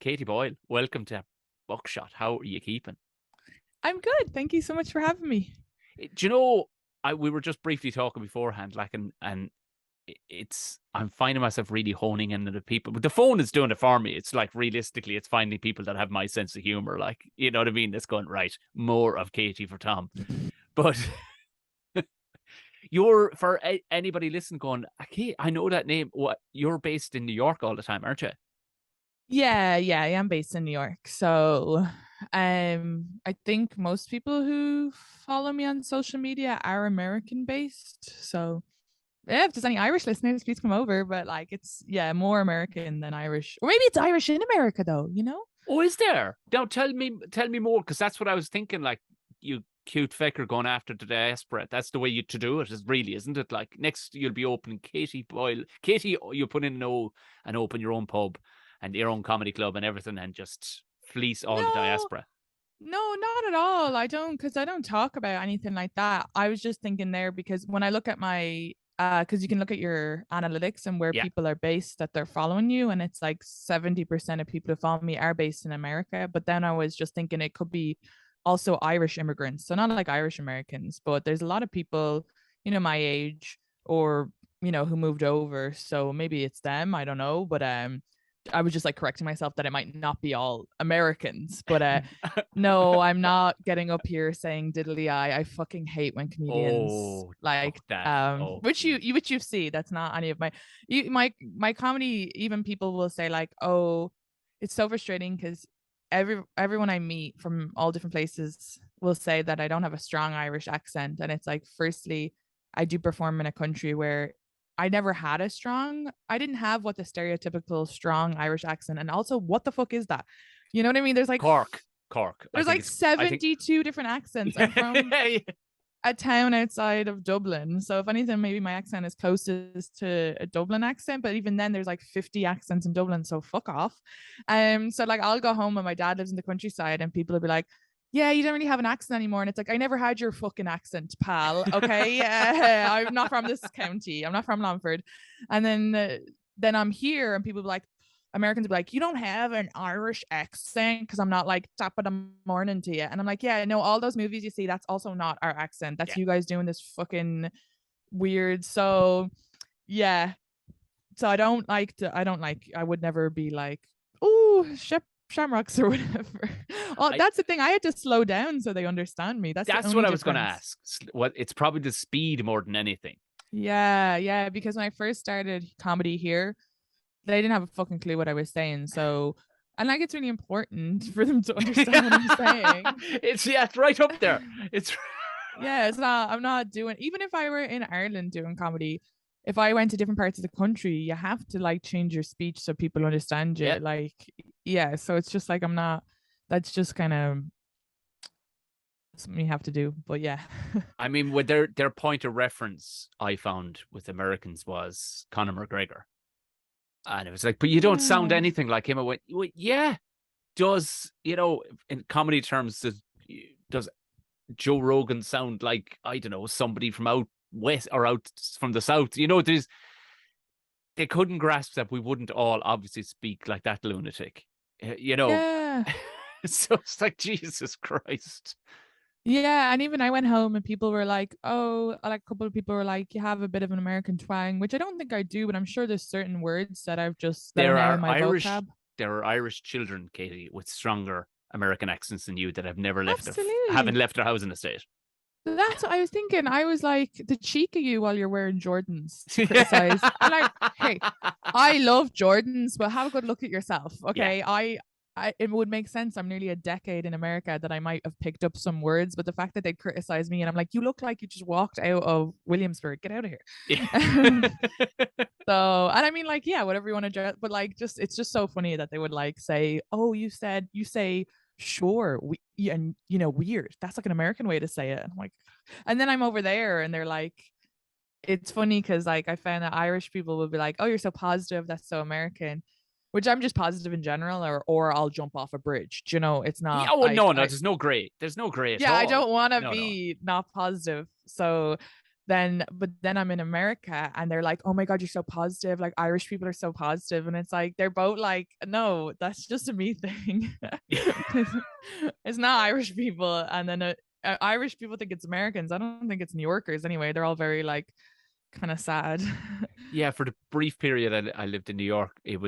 Katie Boyle, welcome to Buckshot. How are you keeping? I'm good. Thank you so much for having me. Do you know, we were just briefly talking beforehand, and I'm finding myself really honing in on the people, but the phone is doing it for me. It's like, realistically, it's finding people that have my sense of humor. Like, you know what I mean? It's going, right, more of Katie for Tom. But for anybody listening going, okay, I know that name. What, you're based in New York all the time, aren't you? Yeah, I am based in New York. So, I think most people who follow me on social media are American based. So, yeah, if there's any Irish listeners, please come over. But like, it's more American than Irish, or maybe it's Irish in America, though. You know? Oh, is there? Now tell me more, because that's what I was thinking. Like, you cute fecker going after the diaspora. That's the way to do it, is really, isn't it? Like, next you'll be opening Katie Boyle. Katie, you put in no and open your own pub and your own comedy club and everything, and just fleece all the No, diaspora. no, not at all. Because I don't talk about anything like that. I was just thinking there because when I look at my, because you can look at your analytics and where Yeah. people are based that they're following you, and it's like 70% of people who follow me are based in America. But then I was just thinking it could be also Irish immigrants, so not like Irish Americans, but there's a lot of people, my age or who moved over. So maybe it's them. I don't know, but I was just like correcting myself that it might not be all Americans, but no, I'm not getting up here saying diddly I fucking hate when comedians Oh, like fuck that. Oh, which you see. That's not any of my comedy. Even people will say like, oh, it's so frustrating because everyone I meet from all different places will say that I don't have a strong Irish accent, and it's like, firstly, I do perform in a country where I never had I didn't have what the stereotypical strong Irish accent. And also, what the fuck is that? You know what I mean? Cork. There's like 72 different accents. I'm from a town outside of Dublin. So if anything, maybe my accent is closest to a Dublin accent, but even then there's like 50 accents in Dublin. So fuck off. So like I'll go home and my dad lives in the countryside and people will be like, yeah, you don't really have an accent anymore. And it's like, I never had your fucking accent, pal. Okay. I'm not from this county. I'm not from Longford. And then I'm here and people be like, Americans will be like, you don't have an Irish accent, because I'm not like top of the morning to you. And I'm like, yeah, no, all those movies you see, that's also not our accent. That's Yeah. you guys doing this fucking weird. So yeah. So I would never be like, oh, shamrocks or whatever. Oh, that's the thing. I had to slow down so they understand me. That's what I was going to ask. What, it's probably the speed more than anything. Yeah. Because when I first started comedy here, they didn't have a fucking clue what I was saying. So, and like, it's really important for them to understand what I'm saying. It's right up there. It's I'm not doing, even if I were in Ireland doing comedy, if I went to different parts of the country, you have to like change your speech so people understand you. Like, so it's just like, that's just kind of something you have to do. But yeah. I mean, with their point of reference, I found with Americans was Conor McGregor. And it was like, but you don't sound anything like him. I went, well, yeah. Does, in comedy terms, does Joe Rogan sound like, I don't know, somebody from out west or out from the south? They couldn't grasp that we wouldn't all obviously speak like that lunatic. Yeah. So it's like, Jesus Christ. Yeah, and even I went home and people were like, oh, like a couple of people were like, you have a bit of an American twang, which I don't think I do, but I'm sure there's certain words that I've just that are now in my vocab. There are Irish children, Katie, with stronger American accents than you that have never Absolutely. haven't left their house in the state. That's what I was thinking. I was like, the cheek of you while you're wearing Jordans to criticize. I'm like, hey, I love Jordans, but have a good look at yourself. Okay. Yeah. It would make sense. I'm nearly a decade in America that I might have picked up some words, but the fact that they criticize me and I'm like, you look like you just walked out of Williamsburg. Get out of here. Yeah. So, and I mean, like, yeah, whatever you want to dress, but like, it's just so funny that they would like say, oh, you say sure, and weird. That's like an American way to say it. And I'm like, and then I'm over there and they're like, it's funny because like I found that Irish people would be like, oh, you're so positive. That's so American. Which I'm just positive in general, or I'll jump off a bridge. It's not. Yeah, no. There's no gray. There's no gray. Yeah, I don't want to be not positive. So but then I'm in America and they're like, oh my God, you're so positive. Like Irish people are so positive. And it's like, they're both like, no, that's just a me thing. It's not Irish people. And then Irish people think it's Americans. I don't think it's New Yorkers anyway. They're all very like kind of sad. Yeah, for the brief period I lived in New York, there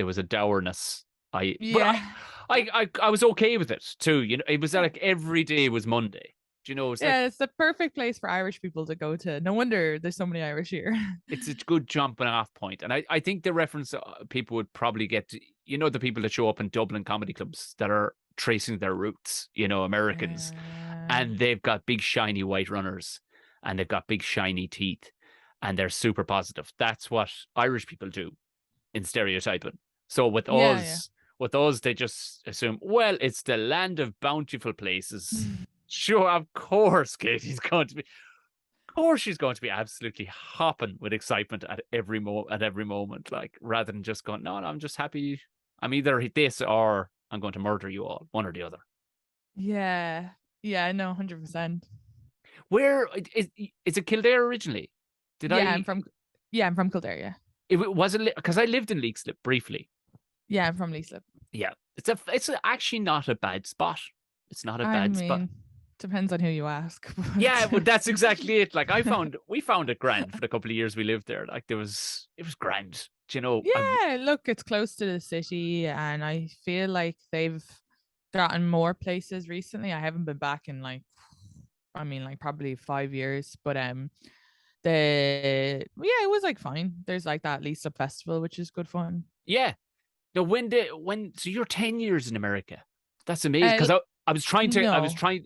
was a dourness. But Yeah. I was okay with it too. You know, it was like every day was Monday. Do you know? It's like Yeah, it's the perfect place for Irish people to go to. No wonder there's so many Irish here. it's a good jumping off point. And I think the reference people would probably get to, you know, the people that show up in Dublin comedy clubs that are tracing their roots, you know, Americans, and they've got big shiny white runners and they've got big shiny teeth and they're super positive. That's what Irish people do in stereotyping. So Yeah. with us, they just assume, well, it's the land of bountiful places. Sure, of course, Katie's going to be. Of course, she's going to be absolutely hopping with excitement at every moment. Like rather than just going, no, I'm just happy. I'm either this or I'm going to murder you all, one or the other. Yeah. Yeah, no, 100%. Where is it Kildare originally? I'm from Kildare, yeah. It wasn't because I lived in Leixlip briefly. Yeah, I'm from Leixlip. Yeah, it's actually not a bad spot. It's not a bad spot. Depends on who you ask. Yeah, but that's exactly it. Like we found it grand for the couple of years we lived there. Like it was grand. Do you know? Yeah, look, it's close to the city, and I feel like they've gotten more places recently. I haven't been back in like probably 5 years, but it was like fine. There's like that Leixlip festival, which is good fun. Yeah. No, so you're 10 years in America. That's amazing. Because I was trying.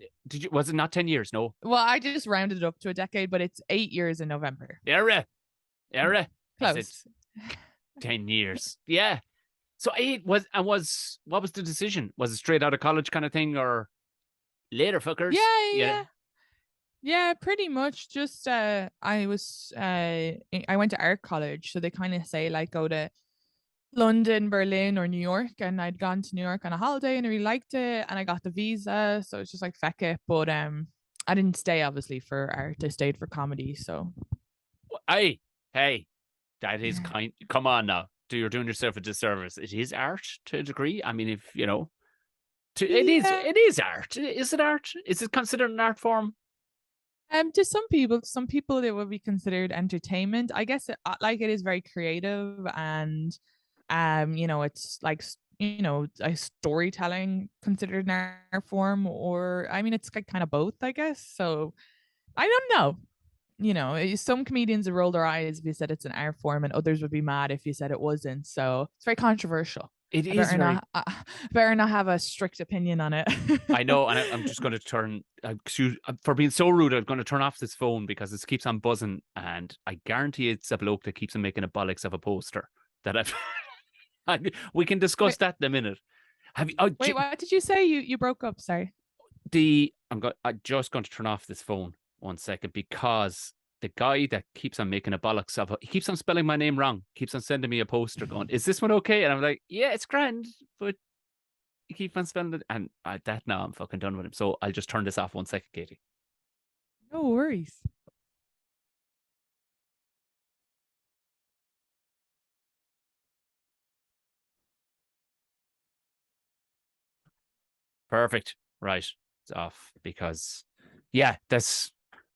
Was it not 10 years? No. Well, I just rounded it up to a decade, but it's 8 years in November. Era. Close. 10 years. Yeah. So what was the decision? Was it straight out of college kind of thing or later fuckers? Yeah, pretty much. Just I went to art college, so they kind of say like go to London, Berlin, or New York, and I'd gone to New York on a holiday and I really liked it, and I got the visa, so it's just like feck it. But I didn't stay obviously for art. I stayed for comedy. So hey, that is kind. Come on now, you're doing yourself a disservice. It is art to a degree. I mean, if you know, it is art. Is it art? Is it considered an art form? To some people it would be considered entertainment. I guess it is very creative, and it's like a storytelling considered an art form, or I mean it's like kind of both, I guess. So I don't know. Some comedians would roll their eyes if you said it's an art form, and others would be mad if you said it wasn't. So it's very controversial. It is very. Better not have a strict opinion on it. I know, and I'm just going to turn. Excuse for being so rude. I'm going to turn off this phone because it keeps on buzzing, and I guarantee it's a bloke that keeps on making a bollocks of a poster that I've. We can discuss that in a minute. Wait, what did you say? You broke up. Sorry. I'm just going to turn off this phone 1 second because the guy that keeps on making a bollocks of it, he keeps on spelling my name wrong. Keeps on sending me a poster going, "Is this one okay?" And I'm like, "Yeah, it's grand," but you keep on spelling it, and now I'm fucking done with him. So I'll just turn this off 1 second, Katie. No worries. Perfect. Right. It's off because, yeah, that's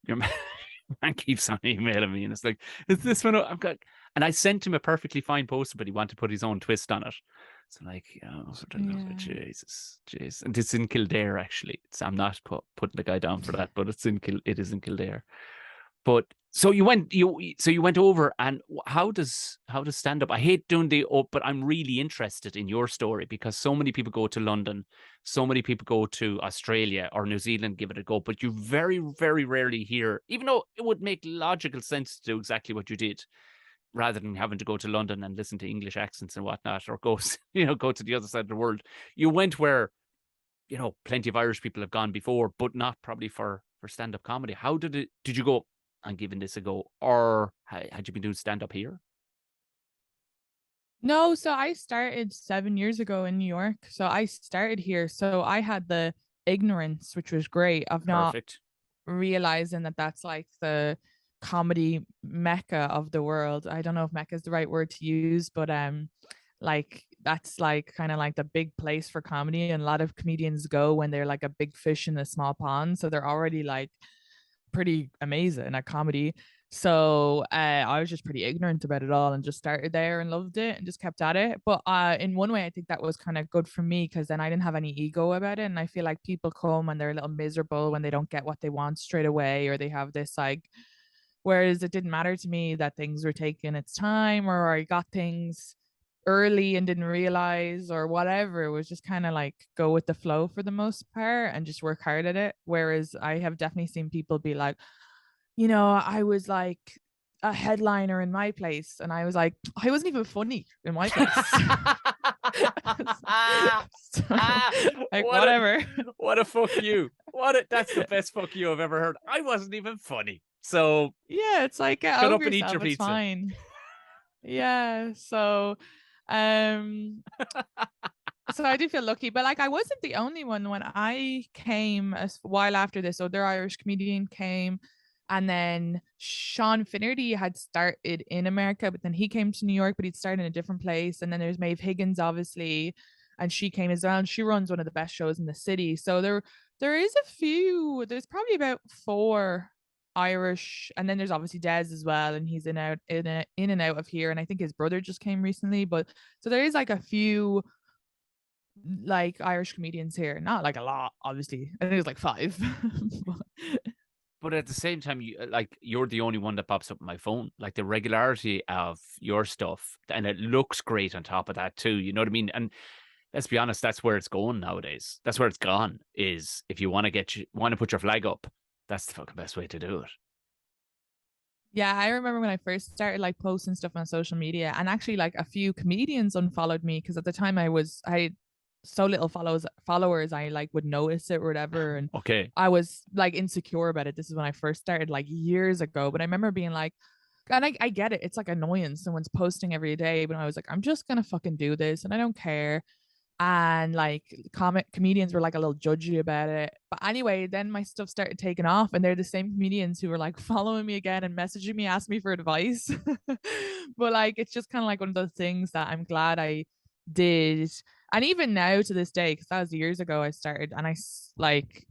your man keeps on emailing me and it's like, is this one? And I sent him a perfectly fine poster, but he wanted to put his own twist on it. So like, Jesus. And it's in Kildare, actually. I'm not putting the guy down for that, but it is in Kildare. But so you went over, and how does stand up? I hate doing but I'm really interested in your story because so many people go to London, so many people go to Australia or New Zealand, give it a go, but you very, very rarely hear, even though it would make logical sense to do exactly what you did, rather than having to go to London and listen to English accents and whatnot, or go to the other side of the world. You went where, plenty of Irish people have gone before, but not probably for stand-up comedy. How did you go and giving this a go, or had you been doing stand-up here? No, so I started 7 years ago in New York. So I started here. So I had the ignorance, which was great, of not realizing that that's like the comedy mecca of the world. I don't know if mecca is the right word to use, but like that's like kind of like the big place for comedy, and a lot of comedians go when they're like a big fish in a small pond, so they're already like pretty amazing at comedy. So I was just pretty ignorant about it all and just started there and loved it and just kept at it. But in one way, I think that was kind of good for me because then I didn't have any ego about it. And I feel like people come and they're a little miserable when they don't get what they want straight away, or they have this like, whereas it didn't matter to me that things were taking its time, or I got things early and didn't realize, or whatever. It was just kind of like go with the flow for the most part and just work hard at it. Whereas I have definitely seen people be like, I was like a headliner in my place, and I was like, I wasn't even funny in my place. So, like whatever. What a fuck you. That's the best fuck you I've ever heard. I wasn't even funny. So yeah, it's like get shut over up and eat yourself, your it's pizza. fine. Yeah. So so I do feel lucky, but like I wasn't the only one when I came a while after this. Other Irish comedian came, and then Sean Finnerty had started in America, but then he came to New York, but he'd started in a different place. And then there's Maeve Higgins, obviously, and she came as well. And she runs one of the best shows in the city. So there is a few. There's probably about 4 Irish, and then there's obviously Des as well, and he's in and out of here. And I think his brother just came recently, but so there is like a few like Irish comedians here. Not like a lot, obviously. I think it's like 5. But at the same time, you're the only one that pops up on my phone. Like the regularity of your stuff, and it looks great on top of that too. You know what I mean? And let's be honest, that's where it's going nowadays. That's where it's gone. Is if you want to put your flag up, that's the fucking best way to do it. Yeah, I remember when I first started like posting stuff on social media, and actually like a few comedians unfollowed me because at the time I had so little followers I like would notice it or whatever, and Okay. I was like insecure about it. This is when I first started like years ago, but I remember being like, and I get it, it's like annoying someone's posting every day, but I was like, I'm just gonna fucking do this and I don't care. And like comedians were like a little judgy about it, but anyway, then my stuff started taking off, and they're the same comedians who were like following me again and messaging me, asking me for advice. But like it's just kind of like one of those things that I'm glad I did. And even now to this day, because that was years ago I started, and like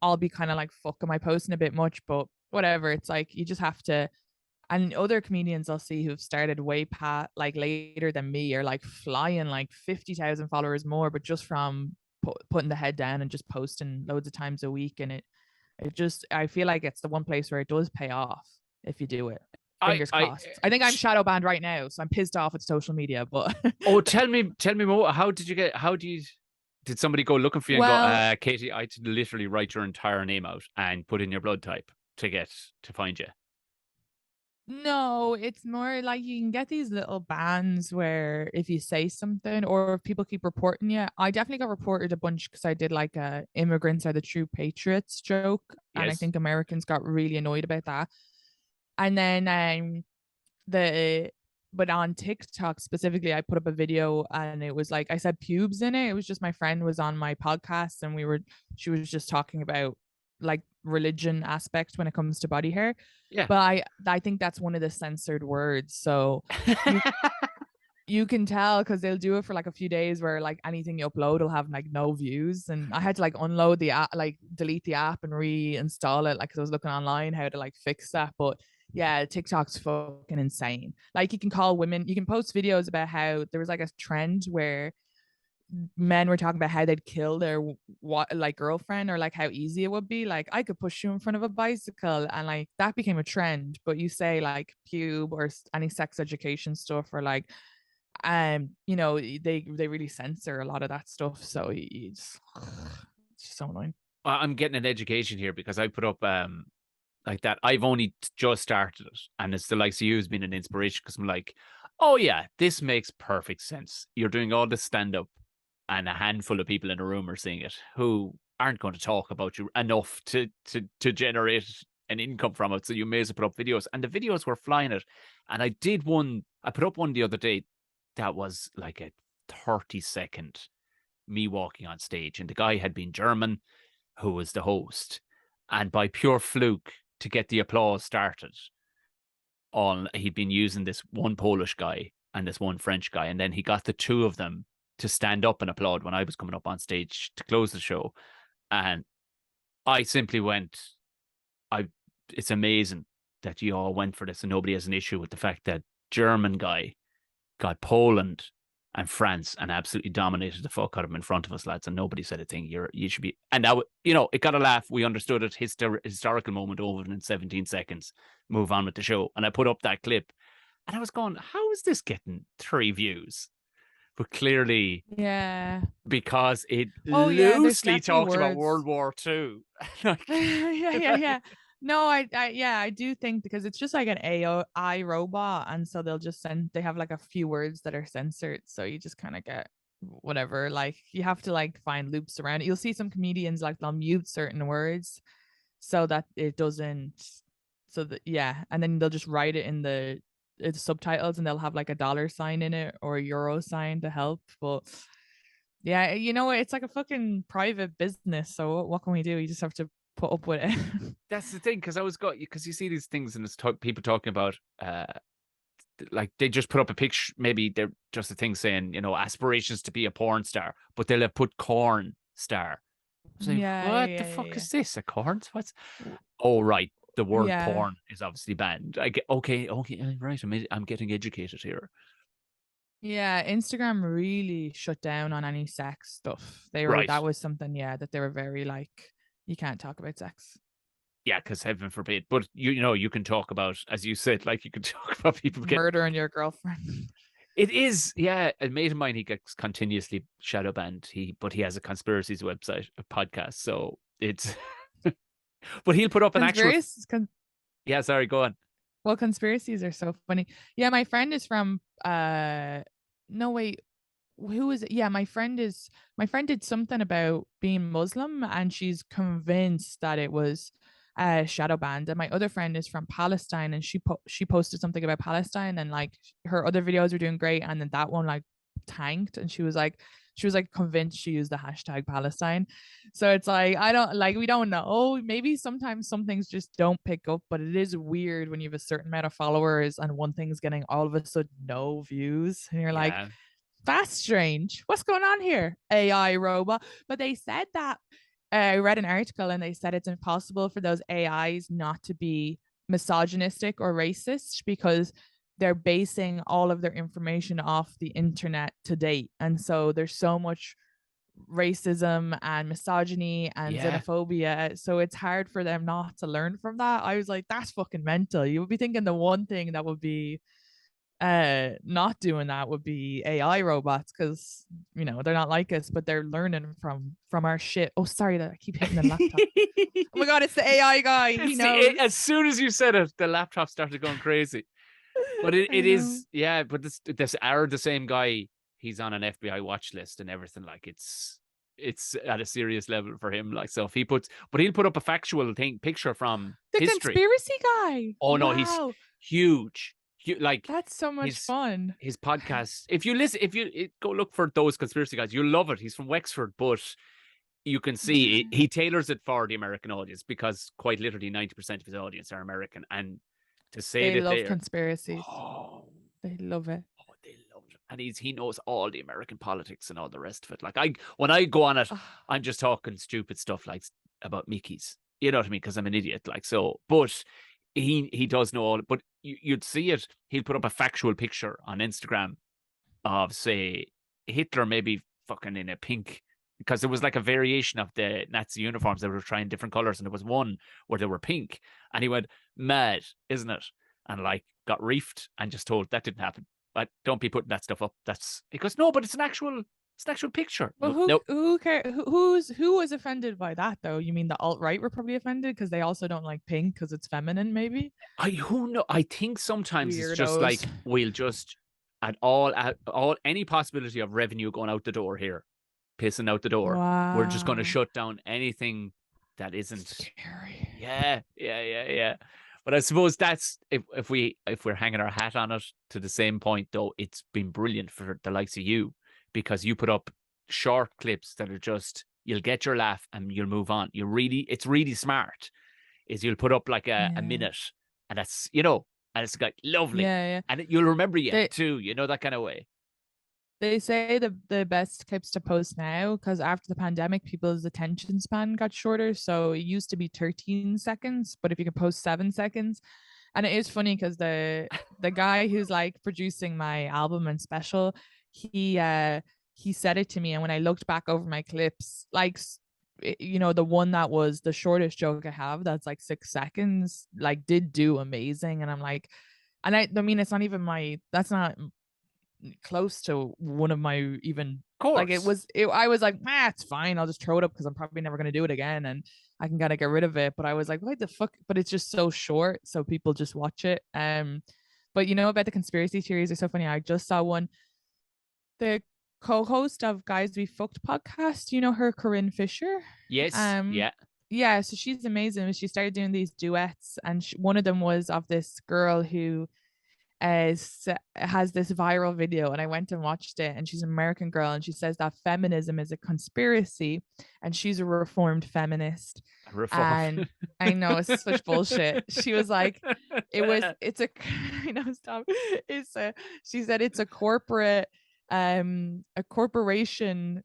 I'll be kind of like, fuck, am I posting a bit much? But whatever, it's like you just have to. And other comedians I'll see who've started way past like later than me are like flying like 50,000 followers more, but just from putting the head down and just posting loads of times a week. And it just, I feel like it's the one place where it does pay off if you do it. Fingers crossed. I think I'm shadow banned right now, so I'm pissed off with social media. But oh, tell me more. Did somebody go looking for you and go, Katie, I had to literally write your entire name out and put in your blood type to find you? No, it's more like you can get these little bans where if you say something or if people keep reporting you. I definitely got reported a bunch because I did like a immigrants are the true patriots joke. Yes. And I think Americans got really annoyed about that. And then but on TikTok specifically, I put up a video and it was like I said pubes in it. It was just my friend was on my podcast and she was just talking about like religion aspect when it comes to body hair. Yeah. But I think that's one of the censored words. So you can tell because they'll do it for like a few days where like anything you upload will have like no views. And I had to like unload the app, like delete the app and reinstall it. Like, cause I was looking online how to like fix that. But yeah, TikTok's fucking insane. Like you can post videos about how there was like a trend where men were talking about how they'd kill their like girlfriend, or like how easy it would be. Like I could push you in front of a bicycle, and like that became a trend. But you say like pube or any sex education stuff, or like they really censor a lot of that stuff. So it's just so annoying. I'm getting an education here because I put up like that. I've only just started it, and it's the likes of you has been an inspiration because I'm like, oh yeah, this makes perfect sense. You're doing all this stand up, and a handful of people in a room are seeing it who aren't going to talk about you enough to generate an income from it. So you may as well put up videos, and the videos were flying it. And I put up one the other day that was like a 30-second me walking on stage, and the guy had been German, who was the host, and by pure fluke to get the applause started, he'd been using this one Polish guy and this one French guy, and then he got the two of them to stand up and applaud when I was coming up on stage to close the show. And I simply went, it's amazing that you all went for this and nobody has an issue with the fact that German guy got Poland and France and absolutely dominated the fuck out of them in front of us, lads, and nobody said a thing. You should be, and now, you know, it got a laugh. We understood it. Historical moment over in 17 seconds. Move on with the show. And I put up that clip, and I was going, how is this getting 3 views? But clearly, Yeah. because it There's loosely definitely talked about words. World War II. Yeah. No, I do think because it's just like an AI robot, and so they have like a few words that are censored, so you just kind of get whatever. Like you have to like find loops around it. You'll see some comedians like they'll mute certain words so that it doesn't. So that and then they'll just write it in the subtitles, and they'll have like a $ in it or a euro sign to help. But yeah, you know, it's like a fucking private business. So what can we do? You just have to put up with it. That's the thing, because you see these things and it's people talking about like they just put up a picture, maybe they're just a thing saying, you know, aspirations to be a porn star, but they'll have put corn star. I was like, what the fuck is this? A corn? What's oh right. The word porn is obviously banned. I get okay, right. I'm getting educated here. Yeah, Instagram really shut down on any sex stuff. That was something, that they were very like, you can't talk about sex. Yeah, because heaven forbid. But you know, you can talk about, as you said, like you can talk about people murdering your girlfriend. It is, yeah. A mate of mine, he gets continuously shadow banned. But he has a conspiracies website, a podcast. So it's, but he'll put up an actual. Yeah, sorry, go on. Well, conspiracies are so funny. Yeah, my friend is from. No wait, who is it? Yeah, my friend did something about being Muslim, and she's convinced that it was shadow banned. And my other friend is from Palestine, and she posted something about Palestine, and like her other videos were doing great, and then that one like tanked, and she was like convinced she used the hashtag Palestine. So it's like, we don't know. Maybe sometimes some things just don't pick up, but it is weird when you have a certain amount of followers and one thing's getting all of a sudden no views, and you're like, that's strange. What's going on here? AI robot. But they said that I read an article and they said it's impossible for those AIs not to be misogynistic or racist because they're basing all of their information off the internet to date. And so there's so much racism and misogyny and xenophobia. So it's hard for them not to learn from that. I was like, that's fucking mental. You would be thinking the one thing that would be not doing that would be AI robots, because you know they're not like us, but they're learning from our shit. Oh, sorry that I keep hitting the laptop. Oh my god, it's the AI guy. He knows. As soon as you said it, the laptop started going crazy. But it is, yeah. But this are the same guy. He's on an FBI watch list and everything. Like it's at a serious level for him. Like, so if he'll put up a factual picture from the history. Conspiracy guy. Oh no, he's huge. Like, that's so much fun. His podcast. If you go look for those conspiracy guys, you'll love it. He's from Wexford, but you can see he tailors it for the American audience, because quite literally 90% of his audience are American, and to say they love conspiracies. They love it. Oh, they love it. And he knows all the American politics and all the rest of it. Like when I go on it, I'm just talking stupid stuff like about Mickey's. You know what I mean? Because I'm an idiot. Like, so, but he does know all. But you'd see it. He'll put up a factual picture on Instagram of, say, Hitler maybe fucking in a pink, because there was like a variation of the Nazi uniforms. They were trying different colors, and there was one where they were pink, and he went, mad, isn't it? And like got reefed and just told that didn't happen. But don't be putting that stuff up. He goes, no, but it's an actual picture. Well, who cares? Who was offended by that though? You mean the alt-right were probably offended because they also don't like pink because it's feminine, maybe? Who know? I think sometimes Weirdos. It's just like, we'll just at any possibility of revenue going out the door here, pissing out the door. Wow. We're just going to shut down anything that isn't scary. Yeah. But I suppose that's if we're hanging our hat on it to the same point, though, it's been brilliant for the likes of you, because you put up short clips that are just, you'll get your laugh and you'll move on. It's really smart. Is you'll put up like a minute, and that's, you know, And it's like lovely. Yeah. And you'll remember you They too, you know, that kind of way. they say the best clips to post now, because after the pandemic, people's attention span got shorter. So it used to be 13 seconds, but if you can post 7 seconds. And it is funny because the guy who's like producing my album and special, he said it to me, and when I looked back over my clips, like, you know, the one that was the shortest joke I have, that's like 6 seconds, like did do amazing. And I'm like, and I mean, it's not even that's not close to one of my even, Of like, course. I was like, it's fine, I'll just throw it up because I'm probably never going to do it again, and I can kind of get rid of it. But I was like, what the fuck, but it's just so short, so people just watch it. But you know about the conspiracy theories are so funny. I just saw one, the co-host of Guys We Fucked podcast, you know her, Corinne Fisher. Yes. um Yeah. yeah, so she's amazing. She started doing these duets, and one of them was of this girl who has this viral video, and I went and watched it, and she's an American girl, and she says that feminism is a conspiracy, and she's a reformed feminist. Reform. And I know it's such bullshit. She was like, it's a I know, stop. It's a She said it's a corporation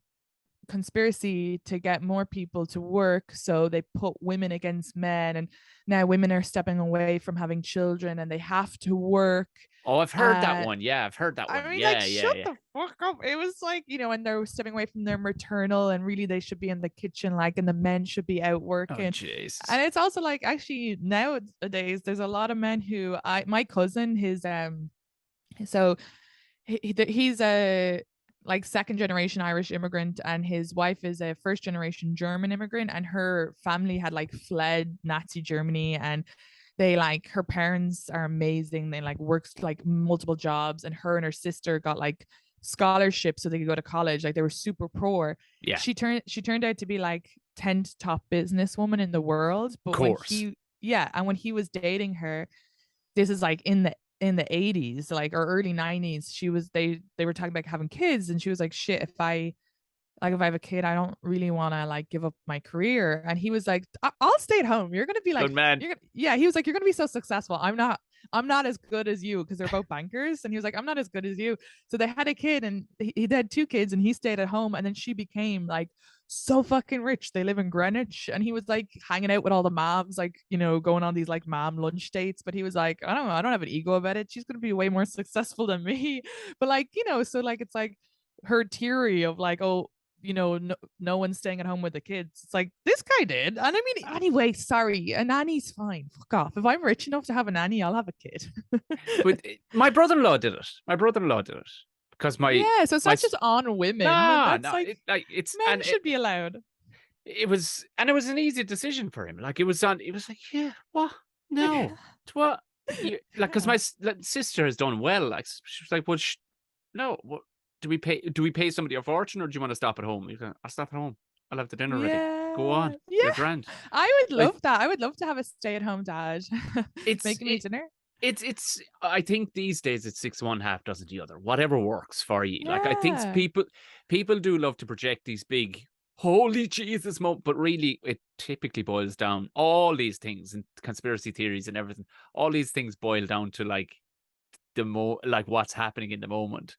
conspiracy to get more people to work, so they put women against men, and now women are stepping away from having children and they have to work. Oh, I've heard that uh one. Yeah, I've heard that I one. mean, like, Yeah, yeah, shut yeah. the fuck up. It was like, you know, and they're stepping away from their maternal, and really they should be in the kitchen, like, and the men should be out Oh, working. jeez. And it's also like, actually nowadays there's a lot of men who, my cousin, his so he's a like second generation Irish immigrant, and his wife is a first generation German immigrant, and her family had like fled Nazi Germany, and they, like, her parents are amazing. They like worked like multiple jobs, and her sister got like scholarships so they could go to college. Like, they were super poor. Yeah, She turned out to be like 10th top businesswoman in the world. of But course. when he was dating her, this is like in the 80s, like, or early 90s, they were talking about having kids, and she was like, shit, if I have a kid, I don't really want to like give up my career. And he was like, I'll stay at home. You're gonna be Good like, man. yeah, he was like, you're gonna be so successful. I'm not as good as you, because they're both bankers. And he was like, I'm not as good as you. So they had a kid, and he had 2 kids, and he stayed at home. And then she became like so fucking rich. They live in Greenwich, and he was like hanging out with all the moms, like, you know, going on these like mom lunch dates. But he was like, I don't know, I don't have an ego about it. She's gonna be way more successful than me. But like, you know, so like, it's like her theory of like, oh, you know, no one's staying at home with the kids. It's like, this guy did. And I mean, anyway, sorry, a nanny's fine. Fuck off. If I'm rich enough to have a nanny, I'll have a kid. But my brother-in-law did it. My brother-in-law did it because Yeah, so it's my not just on women. no, That's no, like, it's men should be allowed. it was an easy decision for him. Like, it was like, yeah, what? No, it's what? Like, because my sister has done well. Like, she was like, well, no, what do we pay? Do we pay somebody a fortune, or do you want to stop at home? I'll stop at home. I'll have the dinner ready. Go Yeah, on, you're yeah. grand. I would Like, love that. I would love to have a stay-at-home dad it's making me dinner. it's I think these days it's six one half dozen the other, whatever works for you. Like, I think Yeah. people do love to project these big holy Jesus moment, but really it typically boils down, all these things and conspiracy theories and everything, all these things boil down to like like what's happening in the moment.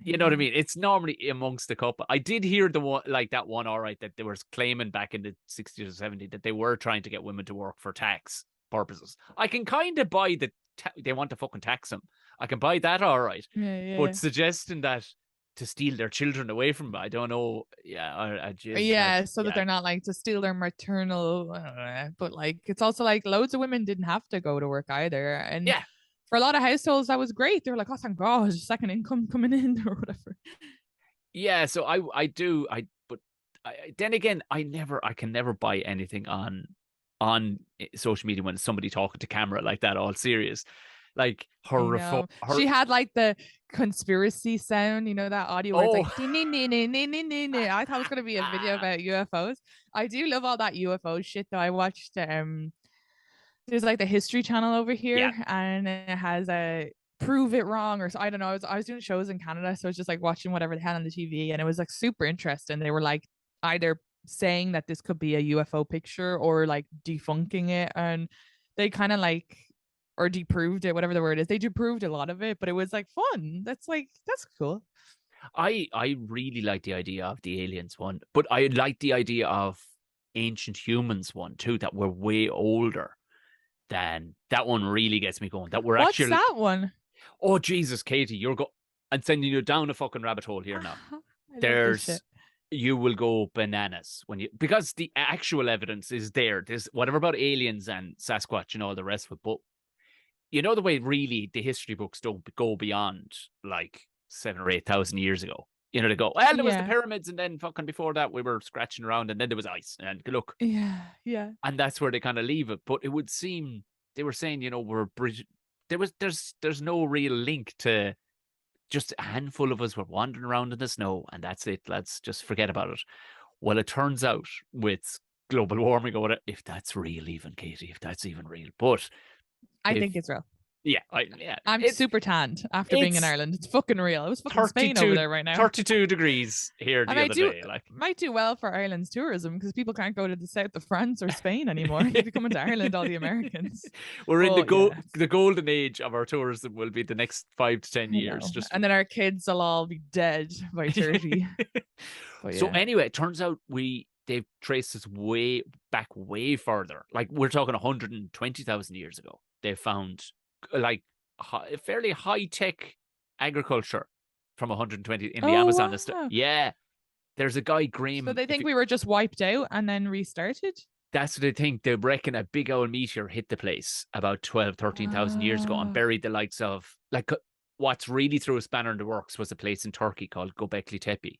You know what I Yeah. mean? It's normally amongst the couple. I did hear the one, like that one, all right, that they were claiming back in the 60s or 70s that they were trying to get women to work for tax purposes. I can kind of buy they want to fucking tax them. I can buy that, all right. Yeah, But yeah. suggesting that to steal their children away from them, I don't know. Yeah, I just like, Yeah, so that yeah, they're not like to steal their maternal, but like, it's also like loads of women didn't have to go to work either. And yeah, for a lot of households, that was great. They were like, oh, thank God, second income coming in or whatever. yeah. So but then again, I can never buy anything on social media when it's somebody talking to camera like that, all serious. Like I know. her. She had like the conspiracy sound, you know, that audio where it's Oh, like, "Ding, ding, ding, ding, ding, ding, ding, ding." I thought it was gonna be a video about UFOs. I do love all that UFO shit though. I watched there's like the History Channel over yeah, here, and it has a prove it wrong, or so, I don't know. I was doing shows in Canada, so I was just like watching whatever they had on the TV, and it was like super interesting. They were like either saying that this could be a UFO picture or like debunking it, and they kind of like or deproved it, whatever the word is. They deproved a lot of it, but it was like fun. That's cool. I really like the idea of the aliens one, but I like the idea of ancient humans one too, that were way older than that one. Really gets me going. That we're What's actually, that one? oh Jesus, Katie, I'm sending you down a fucking rabbit hole here now. I love this shit. You will go bananas because the actual evidence is there. There's whatever about aliens and Sasquatch and all the rest of it, but you know the way really the history books don't go beyond like 7,000 or 8,000 years ago. You know, they go, well, there was the pyramids, and then fucking before that we were scratching around, and then there was ice, and look, yeah, and that's where they kind of leave it. But it would seem they were saying, you know, there's no real link to just a handful of us were wandering around in the snow, and that's it. Let's just forget about it. Well, it turns out with global warming or whatever, if that's real, even Katie, if that's even real, but I think it's real. Yeah, I'm super tanned after being in Ireland. It's fucking real. It was fucking Spain over there right now. 32 degrees here the other day. Like, might do well for Ireland's tourism because people can't go to the south of France or Spain anymore. You'll be coming to Ireland, all the Americans. We're in the golden age of our tourism will be the next 5 to 10 years. And then our kids will all be dead by 30. So anyway, it turns out they've traced us way further. Like we're talking 120,000 years ago. They found like fairly high-tech agriculture from 120 in the Amazon and stuff. Yeah. There's a guy, Graham. So they think we were just wiped out and then restarted? That's what they think. They reckon a big old meteor hit the place about 12, 13,000 years ago and buried the likes of, like, what's really threw a spanner in the works was a place in Turkey called Göbekli Tepe.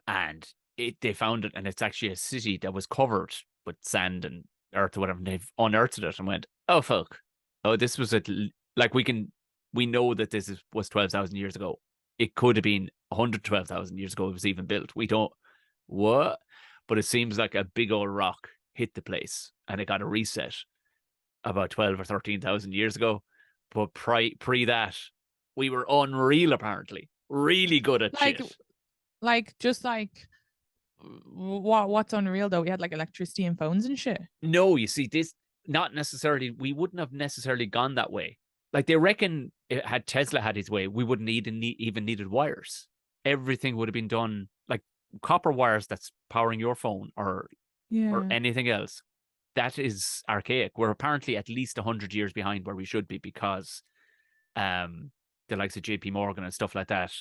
And they found it, and it's actually a city that was covered with sand and earth or whatever. And they've unearthed it and went, oh, fuck. Oh, this was we know that this was 12,000 years ago. It could have been 112,000 years ago it was even built. We don't, what? But it seems like a big old rock hit the place and it got a reset about 12 or 13,000 years ago. But pre that, we were unreal, apparently. Really good at shit. What's unreal though? We had like electricity and phones and shit. No, you see, this not necessarily, we wouldn't have necessarily gone that way. Like they reckon had Tesla had his way, we wouldn't even needed wires. Everything would have been done like copper wires that's powering your phone or anything else. That is archaic. We're apparently at least 100 years behind where we should be because the likes of JP Morgan and stuff like that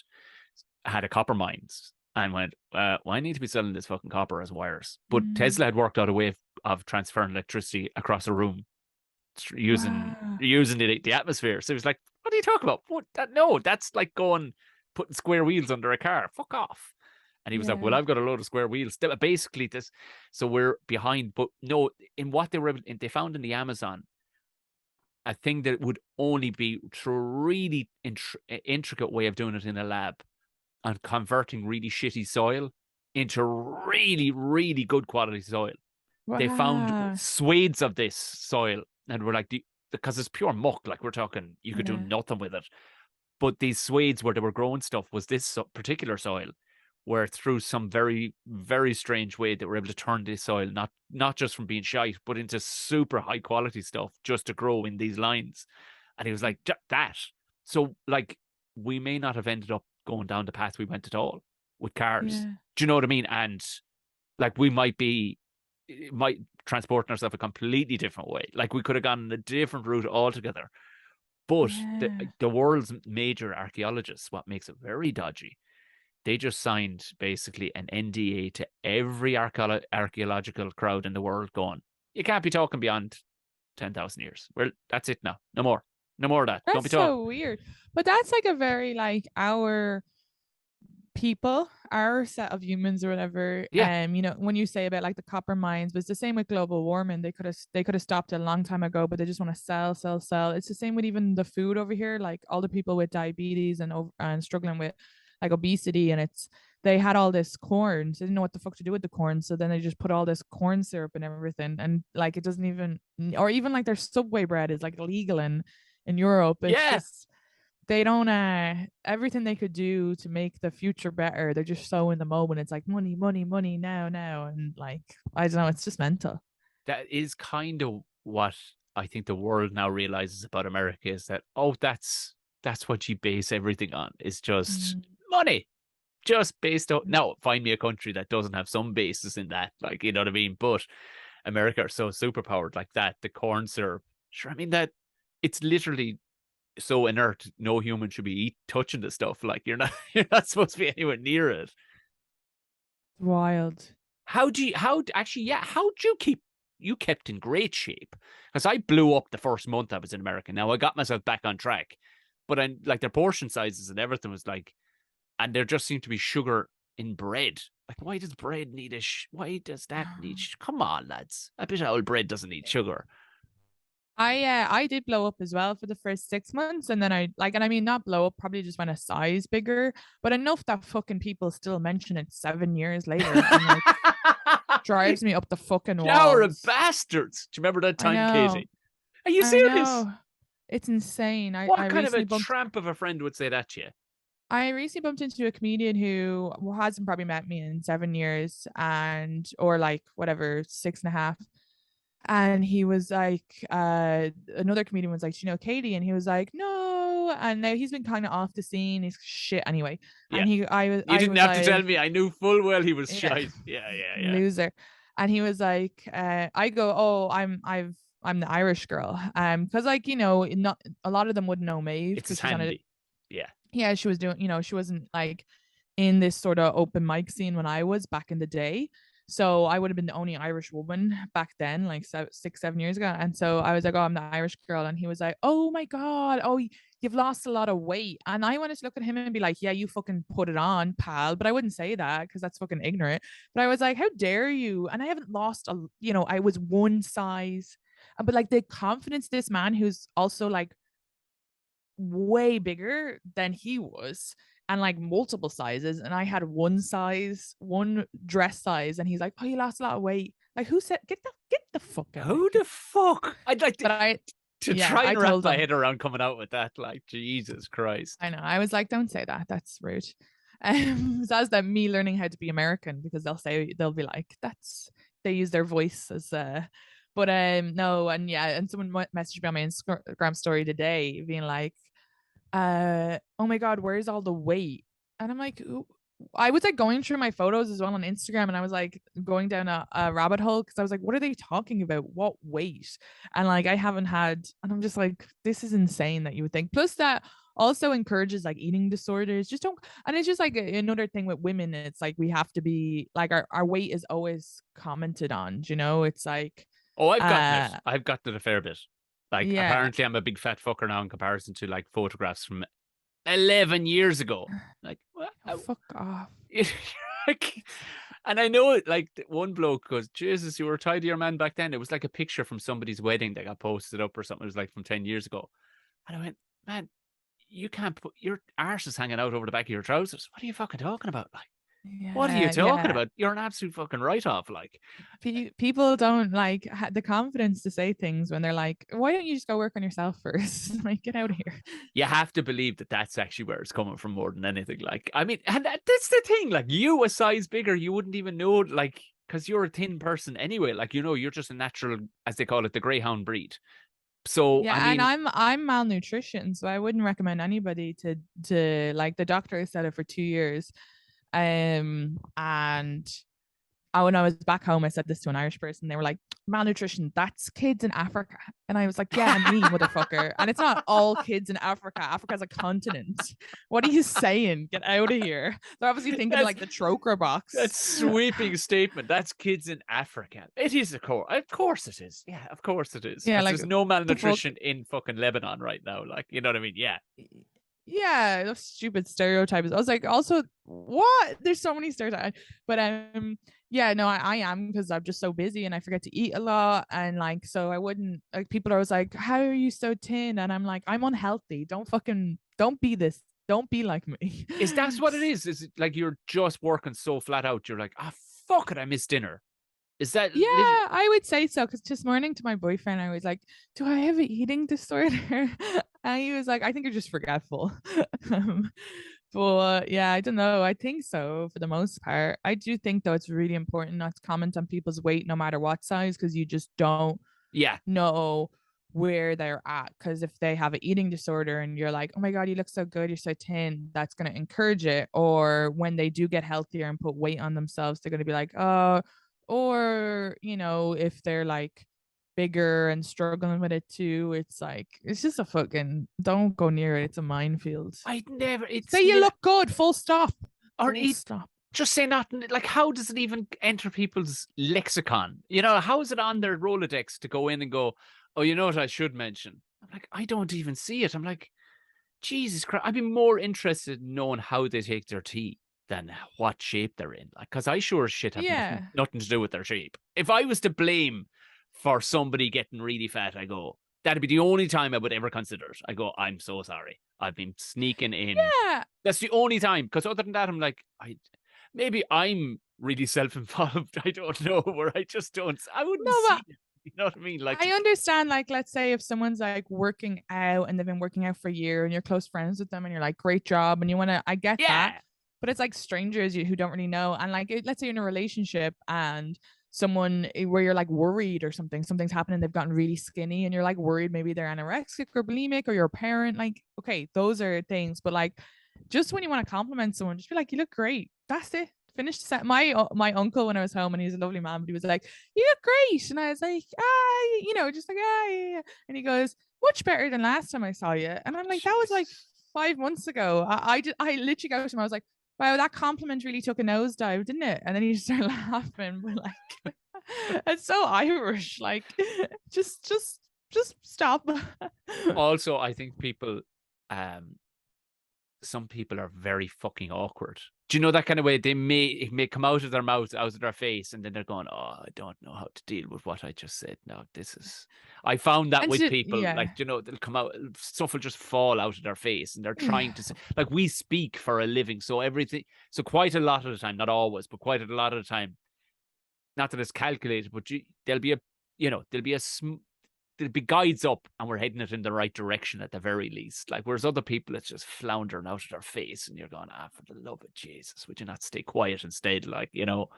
had a copper mines and went, well, I need to be selling this fucking copper as wires. But Tesla had worked out a way of transferring electricity across a room using the atmosphere. So he was like, what are you talking about? No, that's like putting square wheels under a car. Fuck off. And he was like, well, I've got a load of square wheels. Basically this, so we're behind. But no, in what they found in the Amazon, a thing that would only be through a really intricate way of doing it in a lab and converting really shitty soil into really, really good quality soil. Wow. They found swathes of this soil and we're like, because it's pure muck, like we're talking, you could do nothing with it. But these swathes where they were growing stuff was this particular soil where through some very, very strange way they were able to turn this soil, not just from being shite, but into super high quality stuff just to grow in these lines. And he was like, that. So like, we may not have ended up going down the path we went at all with cars. Yeah. Do you know what I mean? And like we might transporting ourselves a completely different way. Like we could have gone a different route altogether. But the world's major archaeologists, what makes it very dodgy, they just signed basically an NDA to every archaeological crowd in the world going, you can't be talking beyond 10,000 years. Well, that's it now. No more. No more of that. That's Don't be talking. So weird. But that's like a very like our people, our set of humans or whatever. Yeah. You know, when you say about like the copper mines, but it's the same with global warming. They could have stopped it a long time ago, but they just want to sell. It's the same with even the food over here. Like all the people with diabetes and struggling with like obesity, and they had all this corn, so they didn't know what the fuck to do with the corn, so then they just put all this corn syrup and everything, and like it doesn't even, or even like their Subway bread is like illegal in Europe. It's just, they don't everything they could do to make the future better, they're just so in the moment. It's like money now, and like I don't know, it's just mental. That is kind of what I think the world now realizes about America is that, oh, that's what you base everything on, is just money. Just based on, now find me a country that doesn't have some basis in that, like, you know what I mean? But America are so superpowered like that. The corn syrup, sure, I mean, that it's literally so inert, no human should be touching the stuff. Like, you're not supposed to be anywhere near it. Wild. How do you kept in great shape? Because I blew up the first month I was in America. Now I got myself back on track, but I, like, their portion sizes and everything was like, and there just seemed to be sugar in bread. Like, why does bread need why does that need, come on, lads. A bit of old bread doesn't need sugar. I did blow up as well for the first 6 months, and then and I mean, not blow up, probably just went a size bigger, but enough that fucking people still mention it 7 years later. And like, drives me up the fucking walls. Shower of bastards. Do you remember that time, Katie? Are you serious? It's insane. What kind of a tramp of a friend would say that to you? I recently bumped into a comedian who hasn't probably met me in 7 years, or like whatever, 6.5. And he was like, another comedian was like, you know, Katie? And he was like, no. And now he's been kind of off the scene. He's shit anyway. Yeah. And you didn't have to tell me. I knew full well he was shite. Yeah. Loser. And he was like, I go, oh, I'm the Irish girl. Because, like, you know, not a lot of them wouldn't know Maeve. It's handy. Yeah, she was doing, you know, she wasn't like in this sort of open mic scene when I was back in the day. So I would have been the only Irish woman back then, like 6-7 years ago. And so I was like, oh, I'm the Irish girl. And he was like, oh my God, oh, you've lost a lot of weight. And I wanted to look at him and be like, yeah, you fucking put it on, pal. But I wouldn't say that because that's fucking ignorant. But I was like, how dare you? And I haven't lost I was one size. But like the confidence, this man who's also like way bigger than he was, and like multiple sizes, and I had one dress size, and he's like, oh, you lost a lot of weight. Like, who said, get the fuck out? Who the fuck? I'd like to, try and wrap my head around coming out with that. Like, Jesus Christ. I know. I was like, don't say that, that's rude. So that's that me learning how to be American, because they'll be like, they use their voice as but no. And yeah, and someone messaged me on my Instagram story today being like, oh my God, where's all the weight? And I'm like, ooh. I was like going through my photos as well on Instagram, and I was like going down a rabbit hole because I was like, what are they talking about? What weight? And like, I haven't had, and I'm just like, this is insane that you would think. Plus that also encourages like eating disorders. Just don't. And it's just like another thing with women. It's like, we have to be like, our weight is always commented on, you know? It's like, oh, I've gotten it a fair bit. Like, apparently I'm a big fat fucker now in comparison to like photographs from 11 years ago. Like, fuck off. And I know it, like, one bloke goes, Jesus, you were tied to your man back then. It was like a picture from somebody's wedding that got posted up or something. It was like from 10 years ago. And I went, man, you can't put your arse is hanging out over the back of your trousers. What are you fucking talking about? Like, what are you talking about? You're an absolute fucking write-off. Like, people don't like the confidence to say things when they're like, why don't you just go work on yourself first? Like, get out of here. You have to believe that that's actually where it's coming from more than anything. Like, I mean, and that's the thing. Like, you a size bigger, you wouldn't even know, like, because you're a thin person anyway. Like, you know, you're just a natural, as they call it, the greyhound breed. So yeah, I mean, and I'm malnutrition, so I wouldn't recommend anybody to like, the doctor said it for 2 years. And when I was back home, I said this to an Irish person. They were like, malnutrition, that's kids in Africa. And I was like, yeah, me, motherfucker. And it's not all kids in Africa. Africa's a continent. What are you saying? Get out of here. They're obviously thinking like the Troker box. That's sweeping statement. That's kids in Africa. It is, of course it is. Yeah, of course it is. Yeah, like, there's no malnutrition in fucking Lebanon right now. Like, you know what I mean? Yeah. Yeah, those stupid stereotypes. I was like, also, what? There's so many stereotypes. But yeah, no, I am, because I'm just so busy and I forget to eat a lot, and like, so I wouldn't, like, people are always like, how are you so thin? And I'm like, I'm unhealthy. Don't be this. Don't be like me. Is that what it is? Is it like you're just working so flat out? You're like, fuck it, I missed dinner. Is that? Yeah, I would say so. Because this morning to my boyfriend, I was like, do I have an eating disorder? And he was like, I think you're just forgetful. But yeah, I don't know. I think so for the most part. I do think, though, it's really important not to comment on people's weight, no matter what size, because you just don't know where they're at. Because if they have an eating disorder and you're like, oh my God, you look so good, you're so thin, that's going to encourage it. Or when they do get healthier and put weight on themselves, they're going to be like, oh, or, you know, if they're like bigger and struggling with it too, it's like, it's just a fucking, don't go near it. It's a minefield. I'd never. Say you look good, full stop. Or Full stop. just say nothing. Like, how does it even enter people's lexicon? You know, how is it on their Rolodex to go in and go, oh, you know what I should mention? I'm like, I don't even see it. I'm like, Jesus Christ. I'd be more interested in knowing how they take their tea than what shape they're in. Like, because I sure as shit have Yeah. nothing to do with their shape. If I was to blame for somebody getting really fat, I go, that'd be the only time I would ever consider it. I go, I'm so sorry. I've been sneaking in. Yeah. That's the only time. Because other than that, I'm like, maybe I'm really self-involved. I don't know, where I just don't. I wouldn't No, see but it. You know what I mean? Like, I understand, like, let's say if someone's like working out and they've been working out for a year and you're close friends with them and you're like, great job. And you want to, I get that. yeah, But it's like strangers who don't really know. And like, let's say you're in a relationship and someone where you're like worried or something's happening, they've gotten really skinny and you're like worried maybe they're anorexic or bulimic or your parent. Like, okay, those are things. But like, just when you want to compliment someone, just be like, you look great. That's it. Finish the set. My uncle, when I was home, and he's a lovely man, but he was like, you look great. And I was like, you know, just like, yeah. And he goes, much better than last time I saw you. And I'm like, that was like 5 months ago. I literally go to him. I was like, wow, that compliment really took a nosedive, didn't it? And then he just started laughing. But like, it's so Irish. Like, just stop. also, I think people, some people are very fucking awkward. Do you know that kind of way? It may come out of their mouth, out of their face, and then they're going, "Oh, I don't know how to deal with what I just said." No, this is. I found that And with people, yeah. like, you know, they'll come out, stuff will just fall out of their face, and they're trying to say, like, we speak for a living, so everything, so quite a lot of the time, not always, but quite a lot of the time, not that it's calculated, but there'll be a, you know, there'll be guides up and we're heading it in the right direction at the very least. Like, whereas other people, it's just floundering out of their face and you're going, for the love of Jesus, would you not stay quiet instead? Like, you know.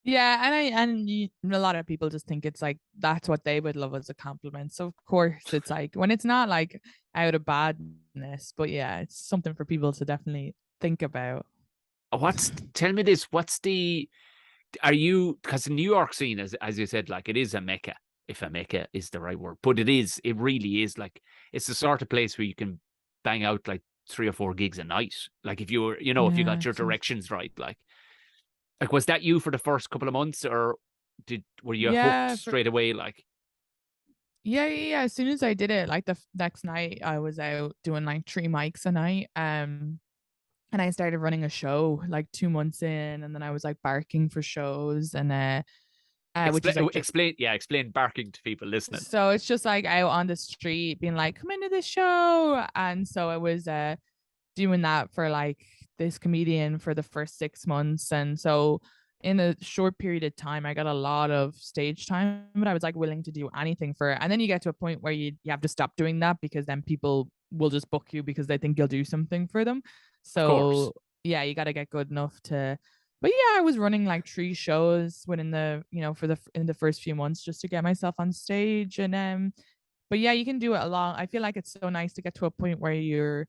Yeah, and a lot of people just think it's like that's what they would love as a compliment. So of course it's like when it's not like out of badness, but yeah, it's something for people to definitely think about. Tell me this, because the New York scene, as you said, like, it is a mecca, if a mecca is the right word, but it really is, like, it's the sort of place where you can bang out like 3 or 4 gigs a night. Like, if you were, you know, if you got your directions right, like was that you for the first couple of months, or were you hooked straight away? Like, yeah. As soon as I did it, like the next night, I was out doing like 3 mics a night. And I started running a show like 2 months in, and then I was like barking for shows and which is like explain barking to people listening. So it's just like out on the street being like, come into the show. And so I was doing that for like this comedian for the first 6 months. And so in a short period of time, I got a lot of stage time, but I was like willing to do anything for it. And then you get to a point where you have to stop doing that because then people will just book you because they think you'll do something for them. So yeah, you got to get good enough to. But yeah, I was running like 3 shows within the, you know, in the first few months just to get myself on stage. And but yeah, you can do it along. I feel like it's so nice to get to a point where you